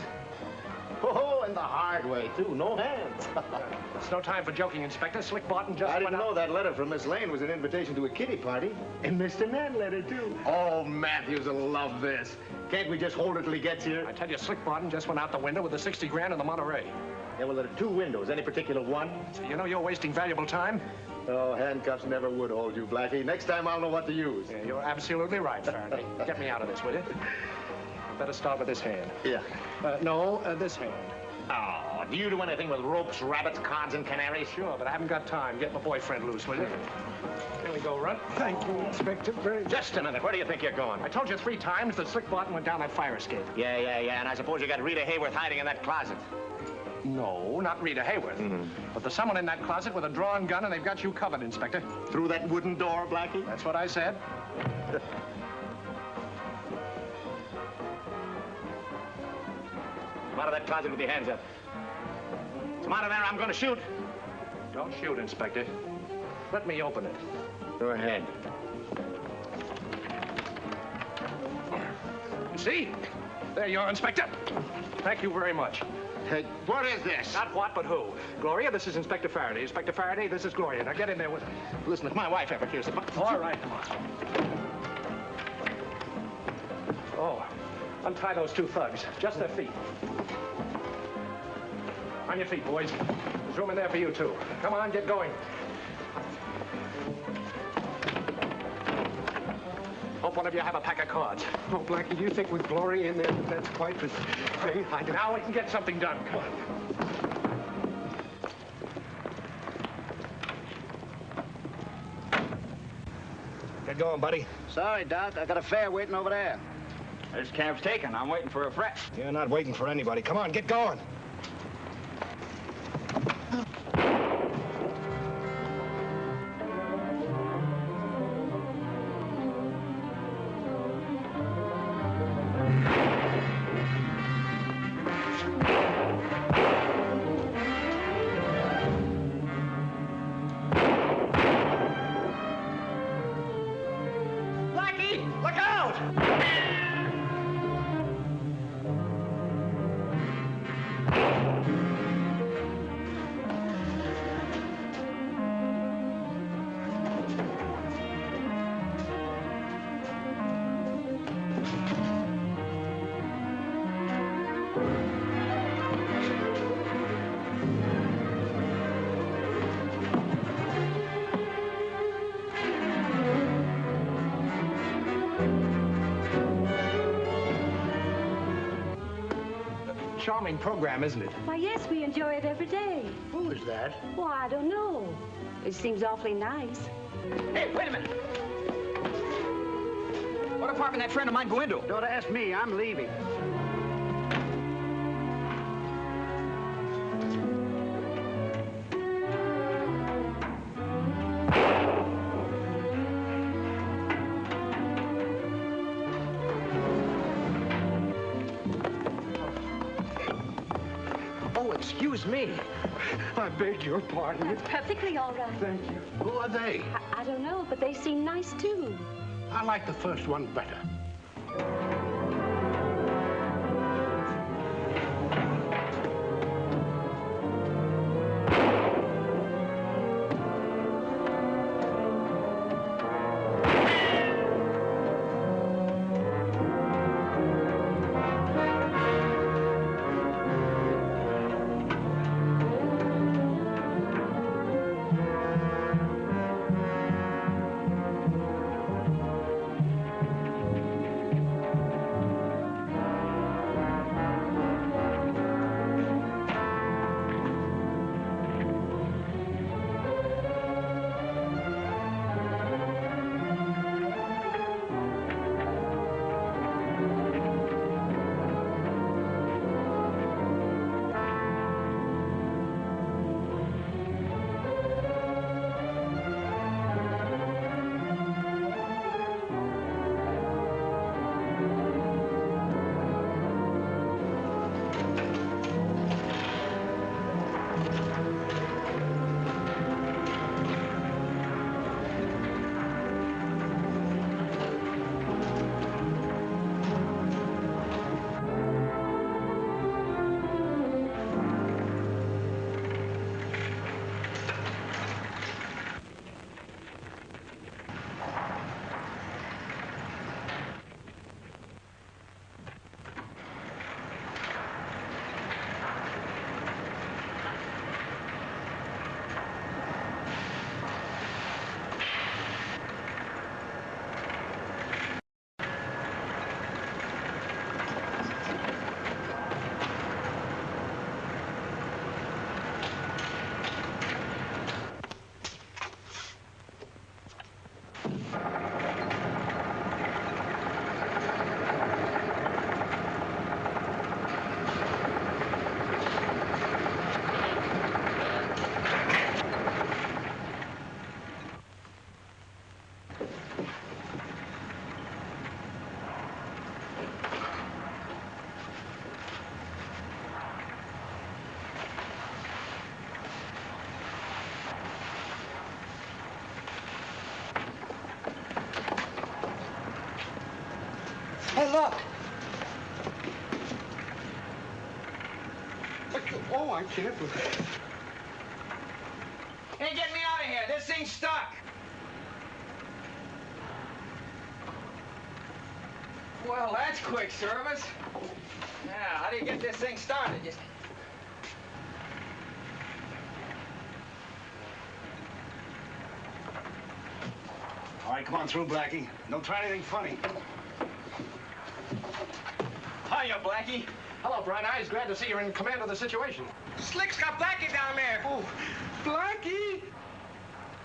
[SPEAKER 5] Oh, and the hard way, too. No hands.
[SPEAKER 2] It's no time for joking, Inspector. Slick Barton just
[SPEAKER 5] I
[SPEAKER 2] went
[SPEAKER 5] didn't know that letter from Miss Lane was an invitation to a kiddie party. And Mr. Manleder, too. Oh, Matthews will love this. Can't we just hold it till he gets here?
[SPEAKER 2] I tell you, Slick Barton just went out the window with the 60 grand in the Monterey.
[SPEAKER 5] Yeah, well, there are 2 windows. Any particular one?
[SPEAKER 2] So you know you're wasting valuable time?
[SPEAKER 5] Oh, handcuffs never would hold you, Blackie. Next time I'll know what to use.
[SPEAKER 2] Yeah, you're absolutely right, Faraday. Get me out of this, will you? Better start with this hand.
[SPEAKER 5] Yeah.
[SPEAKER 2] No, this hand.
[SPEAKER 5] Oh, do you do anything with ropes, rabbits, cards, and canaries?
[SPEAKER 2] Sure, but I haven't got time. Get my boyfriend loose, will you? Here we go, Runt.
[SPEAKER 7] Thank you, Inspector.
[SPEAKER 5] Just a minute. Where do you think you're going?
[SPEAKER 2] I told you 3 times that Slick Barton went down that fire escape.
[SPEAKER 5] Yeah. And I suppose you got Rita Hayworth hiding in that closet.
[SPEAKER 2] No, not Rita Hayworth. But there's someone in that closet with a drawn gun, and they've got you covered, Inspector.
[SPEAKER 5] Through that wooden door, Blackie?
[SPEAKER 2] That's what I said.
[SPEAKER 5] Come out of that closet with your hands up. Come out of there, I'm going to shoot.
[SPEAKER 2] Don't shoot, Inspector. Let me open it.
[SPEAKER 5] Go ahead.
[SPEAKER 2] See? There you are, Inspector. Thank you very much.
[SPEAKER 5] Hey, what is this?
[SPEAKER 2] Not what, but who. Gloria, this is Inspector Faraday. Inspector Faraday, this is Gloria. Now get in there with her.
[SPEAKER 5] Listen, if my wife ever hears about...
[SPEAKER 2] All right, come on. Oh, untie those two thugs. Just their feet. On your feet, boys. There's room in there for you, too. Come on, get going. Hope one of you have a pack of cards.
[SPEAKER 7] Oh, Blackie, do you think with Gloria in there that that's quite the thing?
[SPEAKER 2] Now we can get something done. Come on. Get going, buddy.
[SPEAKER 9] Sorry, Doc. I got a fare waiting over there.
[SPEAKER 6] This cab's taken. I'm waiting for a fret.
[SPEAKER 2] You're not waiting for anybody. Come on, get going. Charming program, isn't it?
[SPEAKER 13] Why, yes, we enjoy it every day.
[SPEAKER 2] Who is that?
[SPEAKER 13] Why, I don't know. It seems awfully nice.
[SPEAKER 6] Hey, wait a minute. What apartment that friend of mine go into?
[SPEAKER 9] Don't ask me. I'm leaving.
[SPEAKER 2] Excuse me. I beg your pardon.
[SPEAKER 11] That's perfectly all right.
[SPEAKER 2] Thank you.
[SPEAKER 14] Who are they?
[SPEAKER 11] I don't know, but they seem nice, too.
[SPEAKER 14] I like the first one better.
[SPEAKER 3] Hey, look.
[SPEAKER 7] Oh, I can't.
[SPEAKER 6] Hey, get me out of here. This thing's stuck. Well, that's quick service. Now, how do you get this thing started? Just...
[SPEAKER 9] All right, come on through, Blackie. Don't try anything funny.
[SPEAKER 6] Hiya, Blackie.
[SPEAKER 2] Hello, Bright Eyes. Glad to see you're in command of the situation.
[SPEAKER 6] Slick's got Blackie down there.
[SPEAKER 7] Oh, Blackie!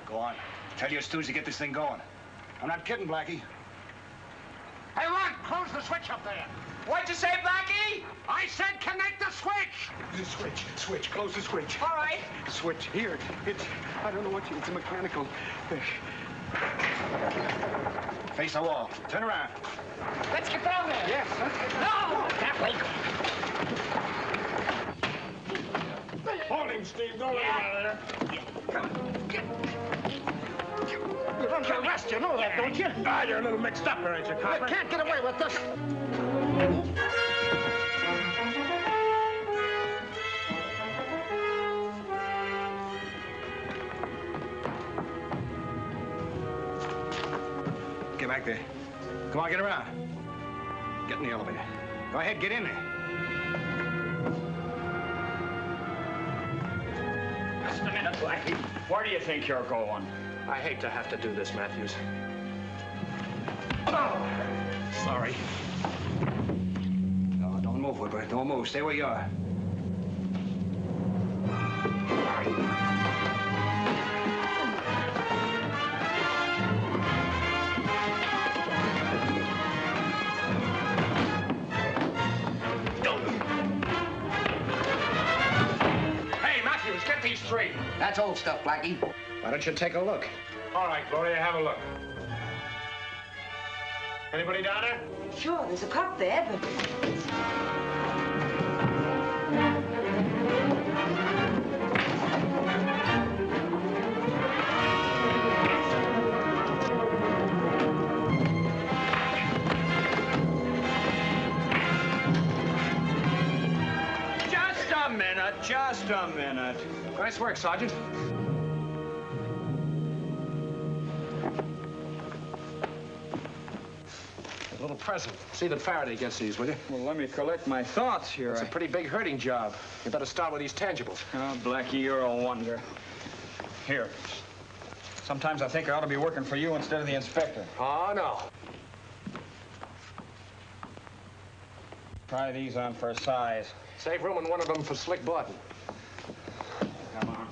[SPEAKER 9] Go on. Tell your stews to get this thing going. I'm not kidding, Blackie.
[SPEAKER 5] Hey, Runt, close the switch up there.
[SPEAKER 6] What'd you say, Blackie?
[SPEAKER 5] I said connect the switch.
[SPEAKER 7] The switch, close the switch.
[SPEAKER 6] All right.
[SPEAKER 7] Switch, here. I don't know what it's a mechanical.
[SPEAKER 9] Face the wall. Turn around.
[SPEAKER 6] Let's get down there.
[SPEAKER 7] Yes.
[SPEAKER 6] No!
[SPEAKER 5] That way.
[SPEAKER 7] Hold him, Steve. Don't let him out of there.
[SPEAKER 5] You're under arrest, you know that, don't you?
[SPEAKER 7] Ah, you're a little mixed up, aren't you,
[SPEAKER 5] You
[SPEAKER 7] copper?
[SPEAKER 5] can't get away with this.
[SPEAKER 9] Get back there. Come on, get around. Get in the elevator. Go ahead, get in there.
[SPEAKER 4] Just a minute, Blackie. Where do you think you're going?
[SPEAKER 2] I hate to have to do this, Matthews.
[SPEAKER 9] Oh, sorry. No, don't move, Whipper. Don't move. Stay where you are.
[SPEAKER 2] Hey, Matthews, get these three.
[SPEAKER 15] That's old stuff, Blackie.
[SPEAKER 2] Why don't you take a look?
[SPEAKER 14] All right, Gloria, have a look. Anybody down there?
[SPEAKER 13] Sure, there's a cop there, but...
[SPEAKER 6] Just a minute.
[SPEAKER 2] Nice work, Sergeant. A little present. See that Faraday gets these, will you?
[SPEAKER 6] Well, let me collect my thoughts here.
[SPEAKER 2] It's a pretty big herding job. You better start with these tangibles.
[SPEAKER 6] Oh, Blackie, you're a wonder. Here. Sometimes I think I ought to be working for you instead of the inspector.
[SPEAKER 2] Oh, no.
[SPEAKER 6] Try these on for size.
[SPEAKER 2] Save room in one of them for Slick Barton.
[SPEAKER 6] Come on.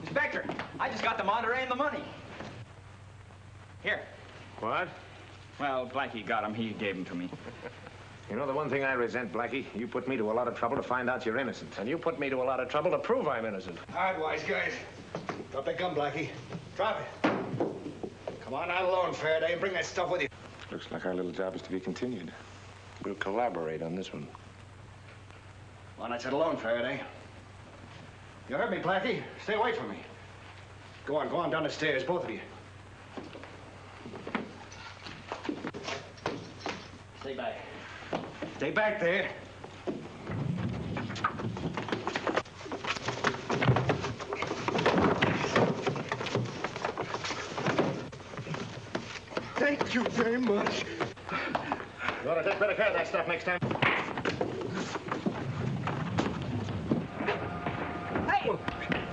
[SPEAKER 6] Inspector, I just got the Monterey and the money. Here.
[SPEAKER 14] What?
[SPEAKER 6] Well, Blackie got them. He gave them to me.
[SPEAKER 5] You know the one thing I resent, Blackie? You put me to a lot of trouble to find out you're innocent.
[SPEAKER 2] And you put me to a lot of trouble to prove I'm innocent.
[SPEAKER 9] All right, wise guys. Drop that gun, Blackie. Drop it. Come on out alone, Faraday, and bring that stuff with you.
[SPEAKER 14] Looks like our little job is to be continued.
[SPEAKER 2] We'll collaborate on this one.
[SPEAKER 9] Well, I said alone, Faraday. You heard me, Blackie. Stay away from me. Go on down the stairs, both of you. Stay back. Stay back there.
[SPEAKER 7] Thank you very much.
[SPEAKER 5] You ought to take better care of that stuff next time.
[SPEAKER 7] Hey!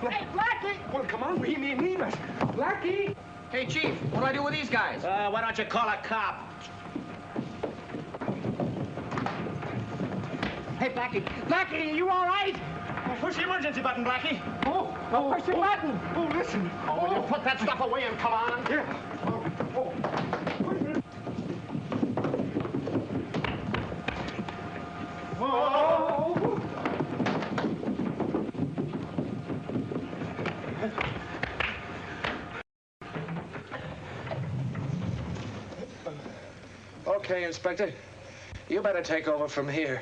[SPEAKER 7] Hey, Blackie! Well, come on, he need us. Blackie!
[SPEAKER 6] Hey, Chief, what do I do with these guys?
[SPEAKER 9] Why don't you call a cop?
[SPEAKER 7] Hey, Blackie! Blackie, you all right?
[SPEAKER 9] Push the emergency button, Blackie.
[SPEAKER 7] Push the button. Oh, listen.
[SPEAKER 5] Oh, will you put that stuff away and come on?
[SPEAKER 7] Yeah.
[SPEAKER 2] Okay, Inspector. You better take over from here.